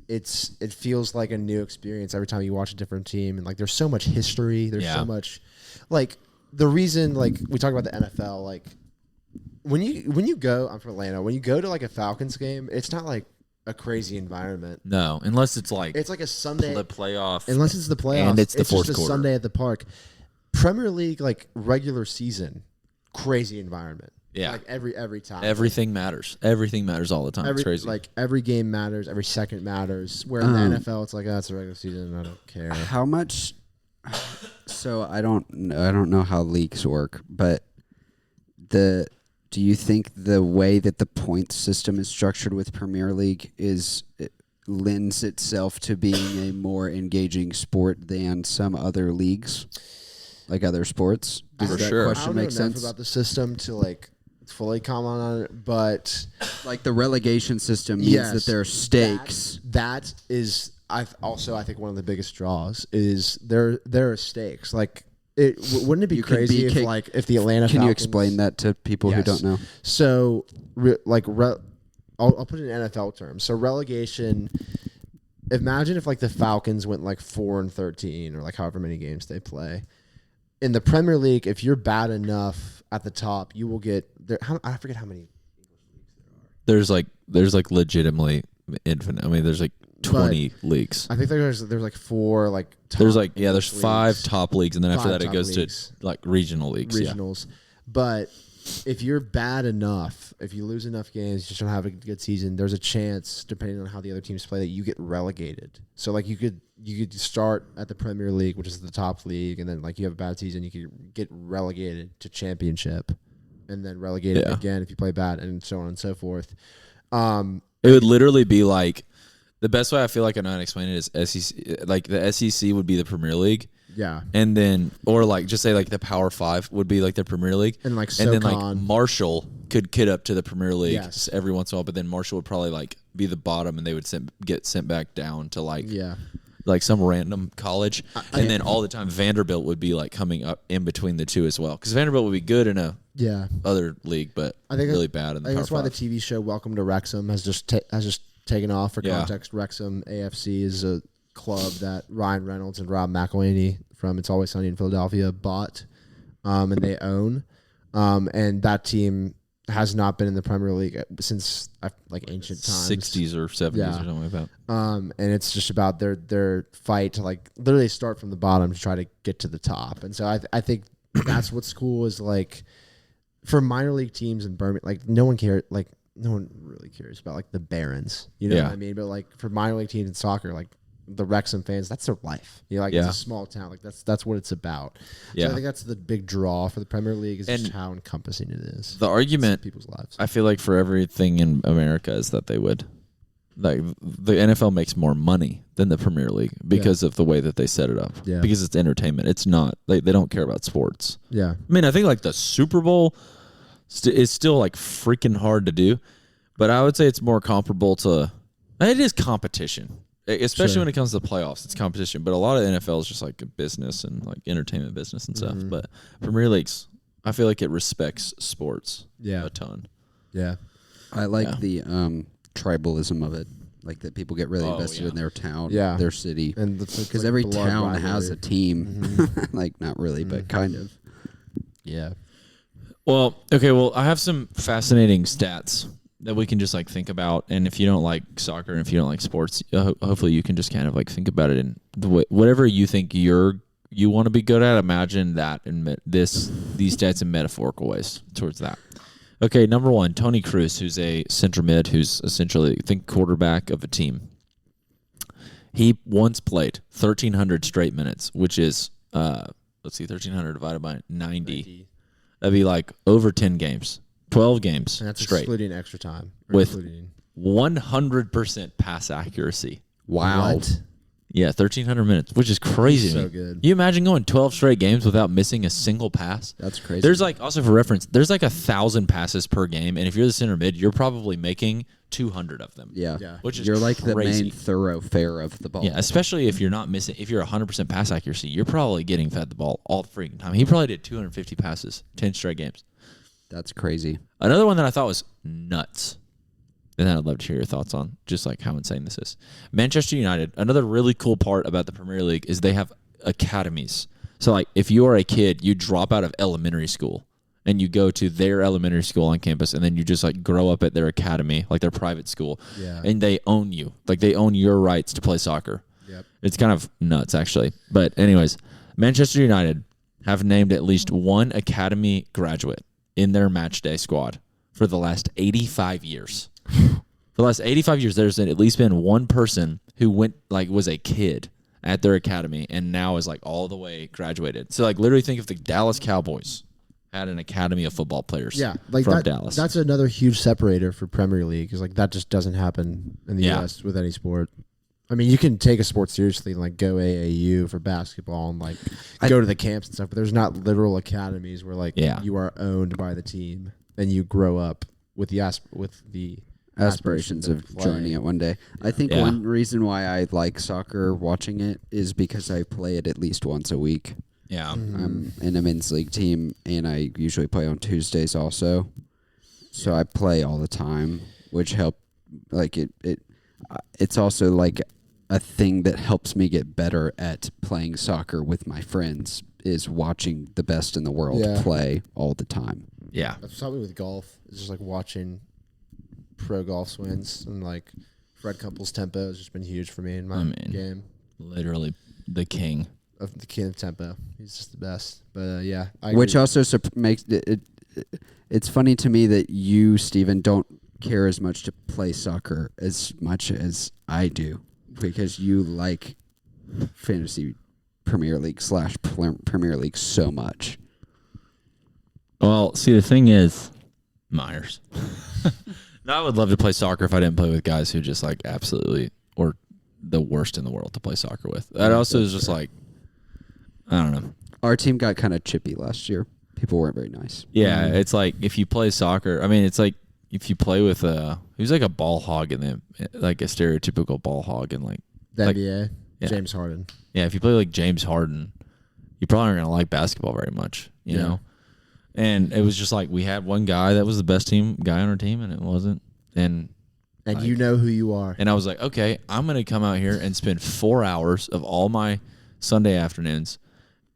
it feels like a new experience every time you watch a different team, and there's so much history. There's so much the reason we talk about the NFL when you go, I'm from Atlanta, when you go to a Falcons game, it's not a crazy environment. No, unless it's It's like a Sunday the playoff. unless it's the playoffs and it's the fourth just a quarter. Sunday at the park. Premier League regular season, crazy environment. Yeah. Every time. Everything matters. Everything matters all the time. It's crazy. Every game matters, every second matters. Where in the NFL, it's it's a regular season. I don't care. How much? So I don't know how leagues work, but do you think the way that the point system is structured with Premier League lends itself to being a more engaging sport than some other leagues, like other sports? Does For that sure. I question don't know make enough sense? about the system to fully comment on it, but The relegation system means yes, that there are stakes. That is, I think one of the biggest draws is there are stakes. Wouldn't it be You could crazy be if the Atlanta Can you Falcons, explain that to people who Yes. don't know? So, I'll put it in NFL terms. So relegation. Imagine if the Falcons went 4-13 or however many games they play. In the Premier League, if you're bad enough at the top, you will get there. I forget how many. there's legitimately infinite. I mean, there's 20 leagues. I think there's 4 top There's English 5 leagues, top leagues, and then after 5 that it top goes leagues. to regional leagues. Yeah. regionals. But if you're bad enough, if you lose enough games, you just don't have a good season, there's a chance, depending on how the other teams play, that you get relegated. So you could start at the Premier League, which is the top league, and then you have a bad season, you could get relegated to Championship, and then relegated again if you play bad, and so on and so forth. It would literally be the best way I feel I know how to explain it is SEC. The SEC would be the Premier League. Yeah. And then, or just say the Power 5 would be the Premier League. And then SoCon. Marshall could get up to the Premier League Yes. every once in a while, but then Marshall would probably be the bottom, and they would get sent back down to Yeah. some random college. And then all the time Vanderbilt would be coming up in between the two as well, because Vanderbilt would be good in a Yeah. other league, but I think really bad in the I think Power that's why 5. the TV show Welcome to Wrexham has just taken off. For Yeah. context, Wrexham AFC is a club that Ryan Reynolds and Rob McElhaney from It's Always Sunny in Philadelphia bought, and they own. And that team has not been in the Premier League since like ancient times, 60s or 70s or something like that. And it's just about their fight to like literally start from the bottom to try to get to the top. And so I think that's what's cool is like for minor league teams in Birmingham, like no one really cares about like the Barons, you know what I mean? But like for minor league teams in soccer, like the Wrexham fans, that's their life. You know, like it's a small town, like that's what it's about. So I think that's the big draw for the Premier League is just how encompassing it is. The argument people's lives. I feel like for everything in America is that they would like the NFL makes more money than the Premier League because of the way that they set it up. Yeah. Because it's entertainment. It's not they don't care about sports. Yeah. I mean, I think like the Super Bowl is still like freaking hard to do, but I would say it's more comparable to it is competition. Especially when it comes to the playoffs, it's competition. But a lot of the NFL is just like a business and like entertainment business and stuff. But Premier Leagues, I feel like it respects sports a ton. Yeah. I like the tribalism of it. Like that people get really invested in their town, their city. And because every town has a team. Like not really, but kind of. Yeah. Well, okay. Well, I have some fascinating stats that we can just like think about, and if you don't like soccer and if you don't like sports, hopefully you can just kind of like think about it in the way, whatever you think you want to be good at. Imagine that in these stats in metaphorical ways towards that. Okay, number one, Tony Cruz, who's a central mid, who's essentially quarterback of a team. He once played 1,300 straight minutes, which is 1,300 divided by 90. That'd be like over 10 games. 12 games and that's straight. Excluding extra time. With 100% pass accuracy. Wow. What? Yeah, 1,300 minutes, which is crazy. So good. You imagine going 12 straight games without missing a single pass? That's crazy. There's like, also for reference, there's like 1,000 passes per game, and if you're the center mid, you're probably making 200 of them. Yeah. Which is you're like crazy. the main thoroughfare of the ball. Yeah, especially if you're not missing, if you're 100% pass accuracy, you're probably getting fed the ball all the freaking time. He probably did 250 passes, 10 straight games. That's crazy. Another one that I thought was nuts, and I'd love to hear your thoughts on, just like how insane this is. Manchester United, another really cool part about the Premier League is they have academies. So, like, if you are a kid, you drop out of elementary school, and you go to their elementary school on campus, and then you just, like, grow up at their academy, like their private school, and they own you. Like, they own your rights to play soccer. Yep. It's kind of nuts, actually. But anyways, Manchester United have named at least one academy graduate in their match day squad for the last 85 years. For the last 85 years, there's at least been one person who was a kid at their academy and now is like all the way graduated. So like literally think if the Dallas Cowboys had an academy of football players from Dallas. That's another huge separator for Premier League because like that just doesn't happen in the U.S. with any sport. I mean, you can take a sport seriously and like go AAU for basketball and like go to the camps and stuff, but there's not literal academies where like you are owned by the team and you grow up with the aspirations of joining it one day. I think one reason why I like soccer watching it is because I play it at least once a week. Yeah. I'm in a men's league team and I usually play on Tuesdays also. So I play all the time, which help like it's also like a thing that helps me get better at playing soccer with my friends is watching the best in the world play all the time. Yeah. That's probably with golf. It's just like watching pro golf swings and like Fred Couples' tempo has just been huge for me in my game. Literally the king of tempo. He's just the best. But I which agree. also makes it. It's funny to me that you, Steven, don't care as much to play soccer as much as I do because you like fantasy Premier League / Premier League so much. Well, see, the thing is, Myres. Now, I would love to play soccer if I didn't play with guys who just like absolutely or the worst in the world to play soccer with. That also is just like, I don't know. Our team got kind of chippy last year. People weren't very nice. Yeah, it's like if you play soccer, I mean, it's like if you play with who's like a ball hog in the like a stereotypical ball hog in like the like, NBA, James Harden. Yeah, if you play like James Harden, you probably aren't gonna like basketball very much, you know. And it was just like we had one guy that was the best guy on our team, and it wasn't. And like, you know who you are. And I was like, okay, I'm gonna come out here and spend 4 hours of all my Sunday afternoons,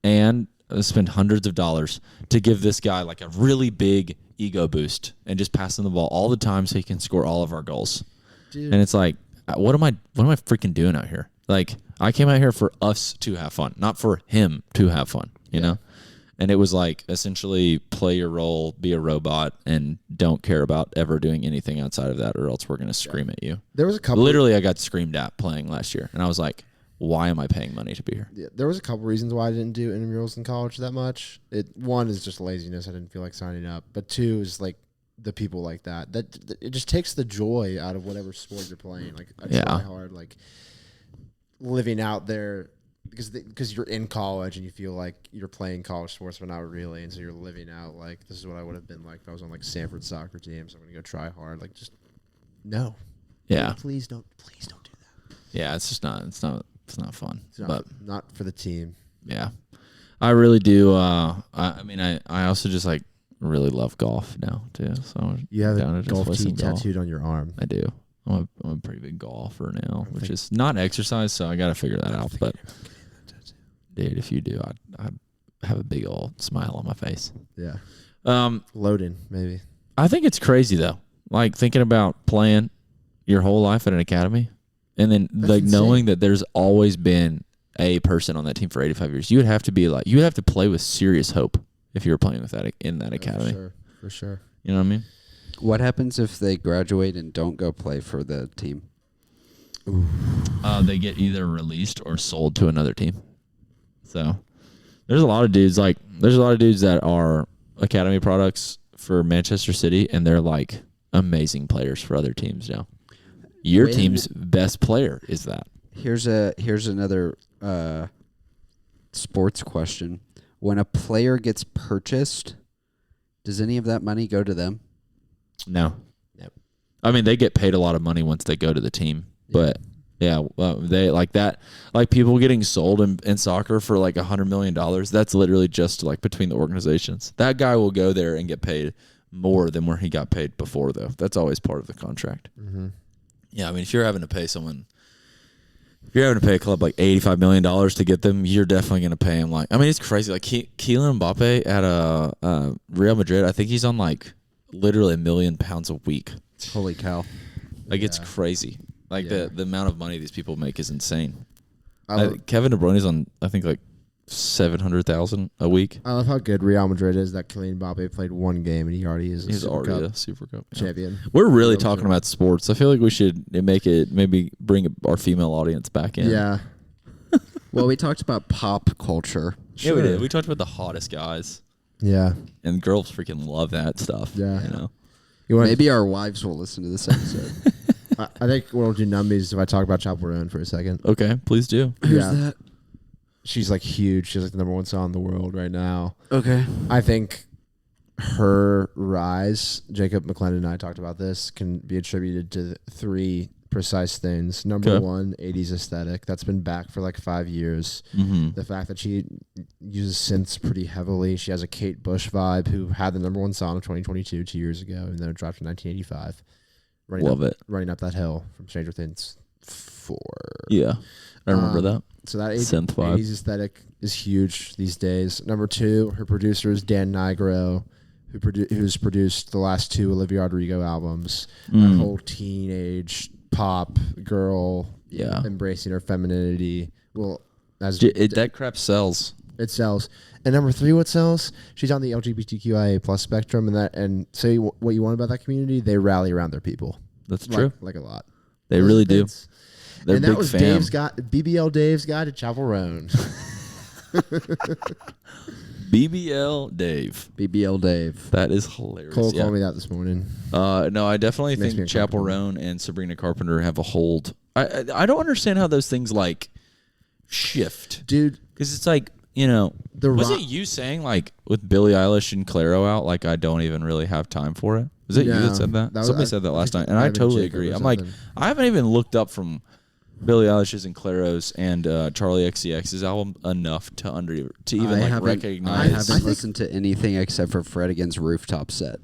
and spend hundreds of dollars to give this guy like a really big ego boost and just pass him the ball all the time so he can score all of our goals. Dude. And it's like, what am I freaking doing out here? Like, I came out here for us to have fun, not for him to have fun, you know? And it was like, essentially, play your role, be a robot, and don't care about ever doing anything outside of that, or else we're going to scream at you. There was a couple. Literally, I got screamed at playing last year, and I was like, why am I paying money to be here? Yeah, there was a couple reasons why I didn't do intramurals in college that much. One is just laziness. I didn't feel like signing up. But two is like the people like that. That it just takes the joy out of whatever sport you're playing. Like I try hard, like living out there because you're in college and you feel like you're playing college sports, but not really. And so you're living out like this is what I would have been like if I was on like Samford soccer team. So I'm gonna go try hard. Like just no. Yeah. Please don't do that. Yeah, it's just not. It's not fun. Not for the team. Yeah, I really do. I mean, I also just like really love golf now too. So you have down a to just golf play tee some golf. tattooed on your arm. I do. I'm a pretty big golfer now, which is not exercise, so I got to figure that out. But dude, if you do, I have a big old smile on my face. Yeah. Loading maybe. I think it's crazy though. Like thinking about playing your whole life at an academy. And then like insane. knowing that there's always been a person on that team for 85 years, you would have to play with serious hope if you were playing with that in that academy. For sure. You know what I mean? What happens if they graduate and don't go play for the team? They get either released or sold to another team. So there's a lot of dudes that are academy products for Manchester City, and they're like amazing players for other teams now. Your team's best player is that. Here's another sports question. When a player gets purchased, does any of that money go to them? No. Yep. I mean, they get paid a lot of money once they go to the team, but they like that. Like people getting sold in soccer for like $100 million. That's literally just like between the organizations. That guy will go there and get paid more than where he got paid before, though. That's always part of the contract. Mm-hmm. Yeah, I mean, if you're having to pay a club like $85 million to get them, you're definitely going to pay him like, I mean, it's crazy. Like Kylian Mbappe at Real Madrid, I think he's on like literally £1 million a week. Holy cow. Like it's crazy. Like the amount of money these people make is insane. Kevin De Bruyne is on, I think, like $700,000 a week. I love how good Real Madrid is that Kylian Mbappe played one game and he already is a Super Cup champion. We're really talking about sports. I feel like we should maybe bring our female audience back in. Yeah. Well, we talked about pop culture. Yeah, we did. We talked about the hottest guys. Yeah. And girls freaking love that stuff. Yeah. You know. Maybe our wives will listen to this episode. I think we'll do numbies if I talk about Chaperone for a second. Okay, please do. Who's that? She's like huge. She's like the number one song in the world right now. Okay. I think her rise, Jacob McClendon and I talked about this, can be attributed to three precise things. Number one, 80s aesthetic. That's been back for like 5 years. Mm-hmm. The fact that she uses synths pretty heavily. She has a Kate Bush vibe, who had the number one song of 2022 2 years ago, and then it dropped in 1985. Running up that hill from Stranger Things 4. Yeah, I remember that. So that synth vibe. 80s aesthetic is huge these days. Number two, her producer is Dan Nigro, who's produced the last two Olivia Rodrigo albums. That whole teenage pop girl, embracing her femininity. Well, that crap sells. It sells. And number three, what sells? She's on the LGBTQIA plus spectrum, and say what you want about that community, they rally around their people. That's true. Like a lot. They really do. They're and big that was fan. BBL Dave's Guide to Chaperone. BBL Dave. BBL Dave. That is hilarious. Cole called me that this morning. No, I definitely think Chaperone and Sabrina Carpenter have a hold. I don't understand how those things like shift, dude. Because it's like, you know, was it you saying like with Billie Eilish and Clairo out, like I don't even really have time for it? Was it you that said that? Somebody said that last night, and I totally agree. I'm like, I haven't even looked up from Billie Eilish's and Clairo's and Charlie XCX's album enough to even recognize. I haven't listened to anything except for Fred Again's Rooftop Set.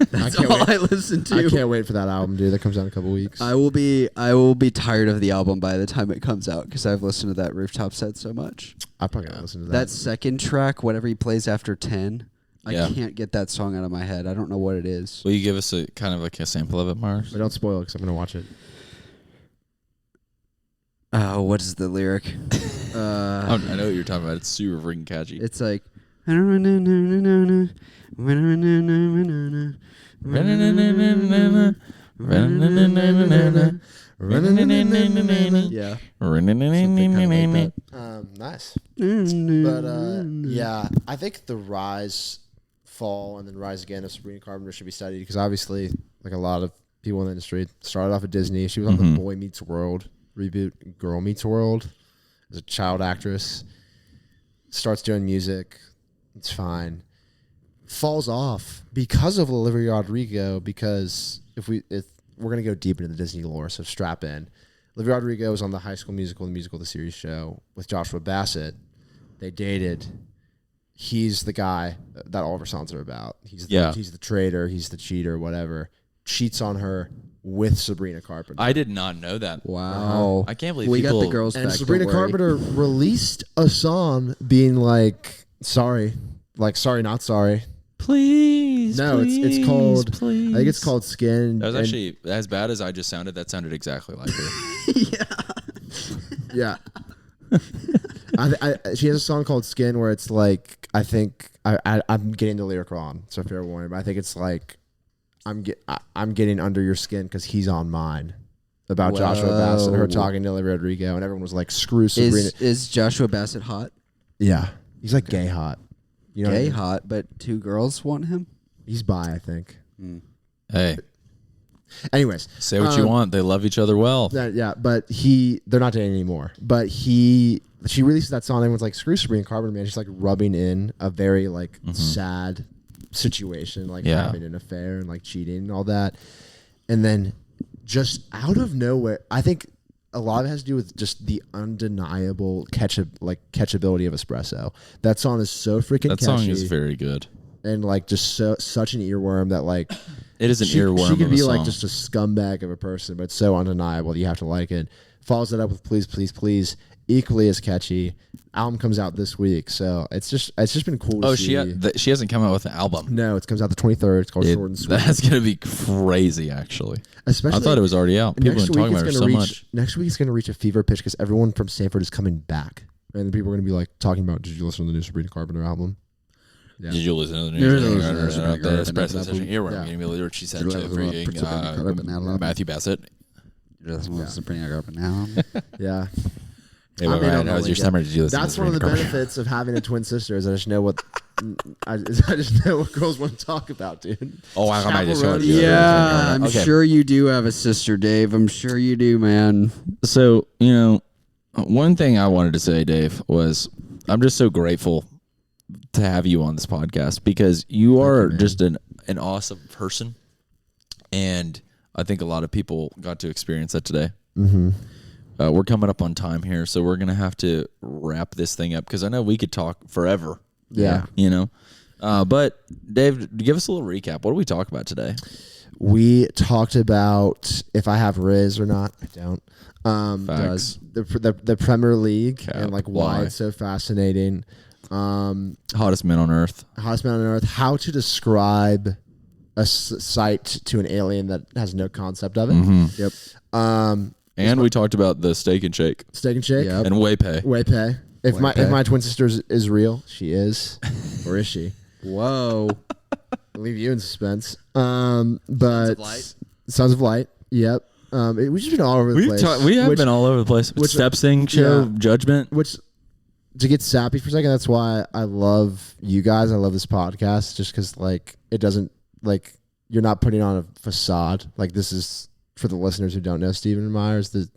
That's all I listen to. I can't wait for that album, dude. That comes out in a couple weeks. I will be tired of the album by the time it comes out because I've listened to that Rooftop Set so much. I'm probably gonna listen to that. That second track, whatever he plays after 10, I can't get that song out of my head. I don't know what it is. Will you give us a kind of like a sample of it, Myres? But don't spoil it because I'm gonna watch it. What is the lyric? I know what you're talking about. It's super freaking catchy. It's like. Yeah. Nice. But yeah, I think the rise, fall, and then rise again of Sabrina Carpenter should be studied because obviously, like a lot of people in the industry, started off at Disney. She was on the Boy Meets World reboot, Girl Meets World, as a child actress. Starts doing music. It's fine. Falls off because of Olivia Rodrigo. Because if we're gonna go deep into the Disney lore, so strap in. Olivia Rodrigo was on the High School Musical, the series show with Joshua Bassett. They dated. He's the guy that all of her songs are about. He's the traitor. He's the cheater. Whatever. Cheats on her with Sabrina Carpenter. I did not know that. Wow. I can't believe we people... got the girls and back. Sabrina Carpenter released a song being like, sorry, not sorry. Please. No, please, it's called. Please. I think it's called Skin. That was actually as bad as I just sounded. That sounded exactly like her. Yeah. She has a song called Skin where it's like I'm getting the lyric wrong, so fair warning. But I think it's like I'm getting under your skin because he's on mine. About Joshua Bassett and her talking to Olivia Rodrigo, and everyone was like, "Screw Sabrina." Is Joshua Bassett hot? Yeah, he's like gay hot. You know, gay hot, but 2 girls want him. He's bi, I think. Hey. Anyways, say what you want. They love each other well. Yeah, but they're not dating anymore. But she released that song. Everyone's like, "Screw Sabrina Carpenter, man." She's like rubbing in a very like sad situation, like having an affair and like cheating and all that. And then just out of nowhere, I think a lot of it has to do with just the undeniable catchability of espresso. That song is so freaking catchy. That song is very good. And like just such an earworm that like it is an earworm. She could be like just a scumbag of a person, but it's so undeniable that you have to like it. Follows it up with Please, Please, Please, equally as catchy. Album comes out this week, so it's just been cool to see. She hasn't come out with an album. No, it comes out the 23rd. It's called Short and Sweet. That's gonna be crazy, actually. Especially, I thought it was already out. People have been talking about it so much. Next week it's going to reach a fever pitch because everyone from Samford is coming back, and then people are going to be like talking about, "Did you listen to the new Sabrina Carpenter album?" Yeah. Did you listen to the new espresso session? Earworm. You're gonna be what she said to freaking Matthew Bassett. Sabrina Carpenter. Yeah. Hey, how's your summer? Did you listen? That's one of the benefits of having a twin sister is I just know what girls want to talk about, dude. Oh, I just heard. Yeah, I'm sure you do have a sister, Dave. I'm sure you do, man. So one thing I wanted to say, Dave, was I'm just so grateful to have you on this podcast because you are just an awesome person, and I think a lot of people got to experience that today. Mm-hmm. We're coming up on time here, so we're gonna have to wrap this thing up because I know we could talk forever. Yeah. But Dave, give us a little recap. What did we talk about today? We talked about if I have rizz or not. I don't. The Premier League and like why it's so fascinating. Hottest man on earth. How to describe a sight to an alien that has no concept of it. Mm-hmm. Yep. And we talked about the Steak and Shake. Yep. And Waypay. If my twin sister is real, she is, or is she? Whoa. I'll leave you in suspense. But Sons of Light. Yep. We've just been all over the place. We have been all over the place. Step Sing show, Judgment. Which, to get sappy for a second, that's why I love you guys. I love this podcast just because, like, it doesn't, like, you're not putting on a facade. Like, this is, for the listeners who don't know Stephen and Myres, this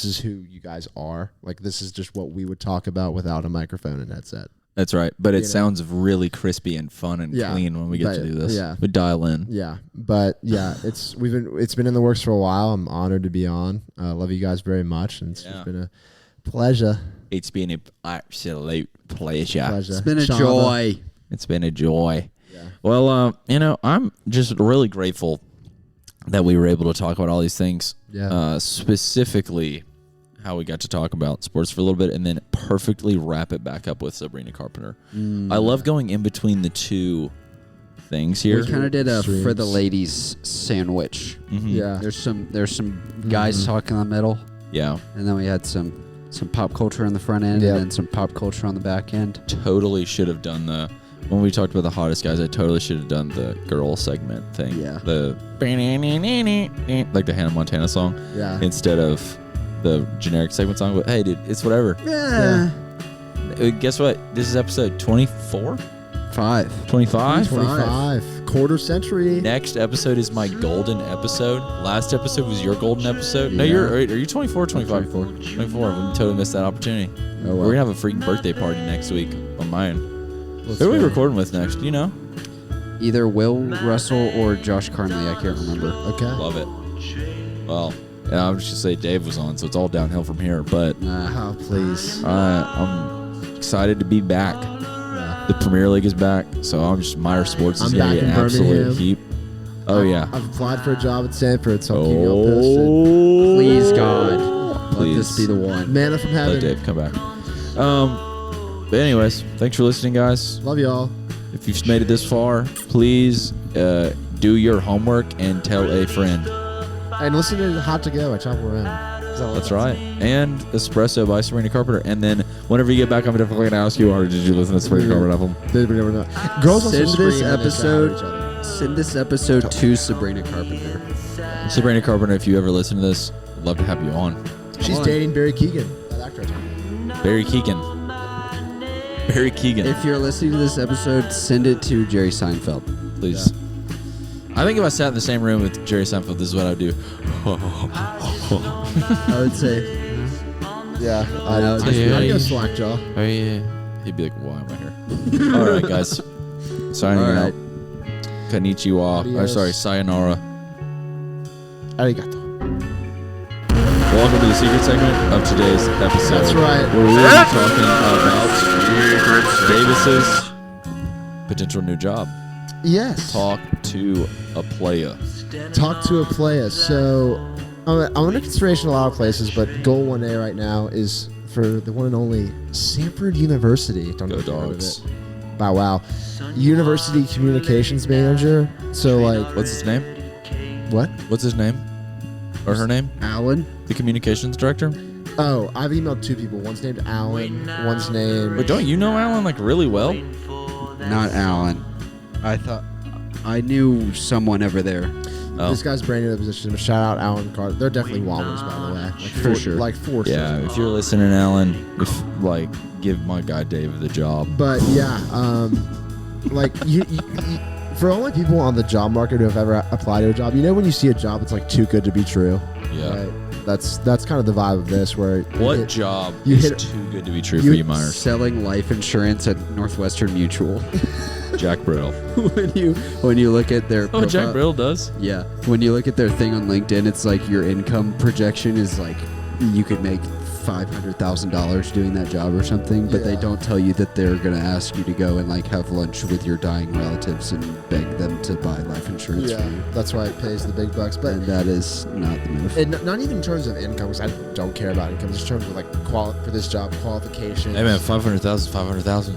is who you guys are. Like, this is just what we would talk about without a microphone and headset. That's right. But it sounds really crispy and fun and clean when we get to do this. Yeah. We dial in. Yeah. But yeah, it's been in the works for a while. I'm honored to be on. I love you guys very much. And it's been a pleasure. It's been an absolute pleasure. It's been a joy. It's been a joy. Yeah. Well, I'm just really grateful that we were able to talk about all these things. Yeah. Specifically how we got to talk about sports for a little bit and then perfectly wrap it back up with Sabrina Carpenter. I love going in between the two things here. We kind of did a Streams. for the ladies sandwich. Yeah. There's some guys talking in the middle, Yeah. and then we had some pop culture on the front end, Yep. and then some pop culture on the back end. Totally should have done when we talked about the hottest guys, I totally should have done the girl segment thing. Yeah. The like the Hannah Montana song Yeah. instead of the generic segment song. But hey, dude, it's whatever. Yeah. Guess what? This is episode 24? 5. 25? 25. Quarter century. Next episode is my golden episode. Last episode was your golden episode. No, Yeah. are you 24 or 25? 24. We totally missed that opportunity. Oh, well. We're going to have a freaking birthday party next week on mine. Let's Who are we go. recording with next? Do you know? Either Will Russell or Josh Carnley. I can't remember. Okay. Love it. Well, yeah, I was just say Dave was on, so it's all downhill from here. But Oh, please. I'm excited to be back. Yeah. The Premier League is back, so I'm just Myres Sports is I'm going to back get in absolute Birmingham. heat. Oh, yeah. I've applied for a job at Samford, so I'll keep you all posted. Oh, Please, God, Please. let this be the one. Manna from Let heaven. Dave come back. But anyways, thanks for listening, guys. Love y'all. If you've made it this far, please do your homework and tell a friend. And listen to Hot to Go. I chop around. 'Cause I love That's that right. And Espresso by Sabrina Carpenter. And then whenever you get back, I'm definitely going to ask you, or did you listen to Sabrina Carpenter album? song. They never know. Girls also Send scream this when they shout episode- at each other. Send this episode to Sabrina Carpenter. Sabrina Carpenter, if you ever listen to this, I'd love to have you on. She's on. dating Barry Keegan. That actor. I told you. Barry Keegan. Barry Keegan. If you're listening to this episode, send it to Jerry Seinfeld. Please. I think if I sat in the same room with Jerry Seinfeld, this is what I would do. I would say, Yeah. No, I'd yeah. go slack jaw. Oh, yeah. He'd be like, why am I here? All right, guys. Signing All out. right. Konnichiwa. Adios. Sorry, sayonara. Arigato. Welcome to the secret segment of today's episode. That's right. Where we're going to be talking about Davis's potential new job. Yes. Talk to a playa. Talk to a player. So I'm under consideration a lot of places, but goal 1A right now is for the one and only Samford University. Don't know Go if you've heard of Dogs. it. Wow. University communications manager. So like, What's his name? what? What's his name? Or her name? Alan. The communications director? Oh, I've emailed 2 people. One's named Alan. One's named. But don't you know Alan like really well? Not Alan. I thought I knew someone over there. Oh. This guy's brand new to the position. Shout out Alan Carter. They're definitely Wobblers, by the way. Like For sure. Like 4 Yeah, if you're listening, Alan, give my guy Dave the job. But yeah, like you, for only people on the job market who have ever applied to a job, you know when you see a job that's like too good to be true. Yeah. Right? That's kind of the vibe of this. Where What job you is hit- too good to be true you- for you, Myres? Selling life insurance at Northwestern Mutual. Jack Brittle. when you look at their Oh, Jack profile- Brittle does? Yeah. When you look at their thing on LinkedIn, it's like your income projection is like you could make $500,000 doing that job or something, but they Yeah. don't tell you that they're going to ask you to go and like have lunch with your dying relatives and beg them to buy life insurance yeah, for you. that's why it pays the big bucks. But And that is not the move. and not even in terms of income, because I don't care about income. Just in terms of like for this job qualifications. Hey, man, 500,000, 500,000.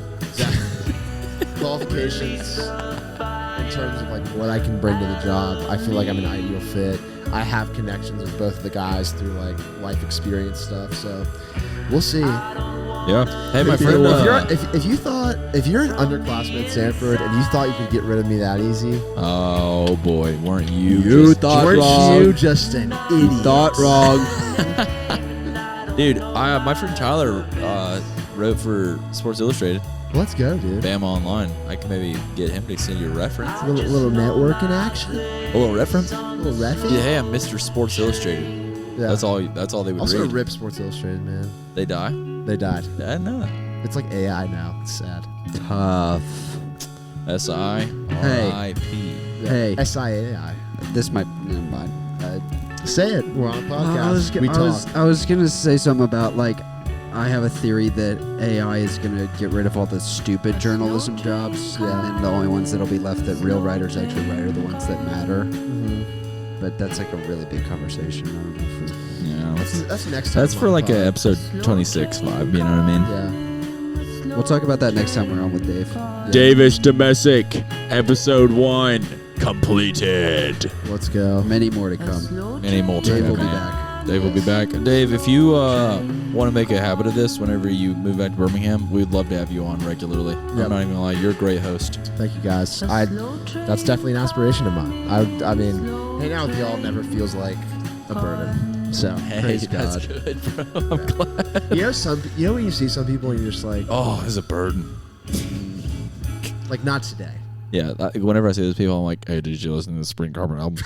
Qualifications in terms of like what I can bring to the job. I feel like I'm an ideal fit. I have connections with both of the guys through like life experience stuff. So we'll see. Yeah. Hey, my If friend. if you're an underclassman at Samford and you thought you could get rid of me that easy, Oh, boy. Weren't you? You just- thought weren't wrong. you just an idiot? Thought wrong. Dude, my friend Tyler wrote for Sports Illustrated, Let's go, dude. Bama Online. I can maybe get him to send you a reference. A little networking action. A little reference? A little refy. Yeah, hey, I'm Mr. Sports Illustrated. Yeah. That's all they would Also, read. rip Sports Illustrated, man. They die? They died. I didn't know that. It's like AI now. It's sad. Tough. SIRIP. Hey. SIAI. This might. Never mind. Say it. We're on a podcast. We talk. I was gonna say something about like I have a theory that AI is gonna get rid of all the stupid journalism jobs, Yeah. and then the only ones that'll be left that real writers actually write are the ones that matter. but that's like a really big conversation. I don't know if we, Yeah. That's next time. That's for like a episode 26 vibe. You know what I mean? Yeah. we'll talk about that next time we're on with Dave. Davis Domescik, episode 1 completed. Let's go. Many more to come. Many more to Dave will come, be man. back. Dave will be back. Dave, if you want to make a habit of this whenever you move back to Birmingham, we'd love to have you on regularly. I'm Yep. not even gonna lie, you're a great host. Thank you guys. That's definitely an aspiration of mine. I mean, hanging out with y'all never feels like a burden. So praise God. That's good, bro. I'm glad. You know when you see some people and you're just like, Oh, it's a burden. like not today. Yeah, whenever I see those people, I'm like, hey, did you listen to the Spring Carbon album?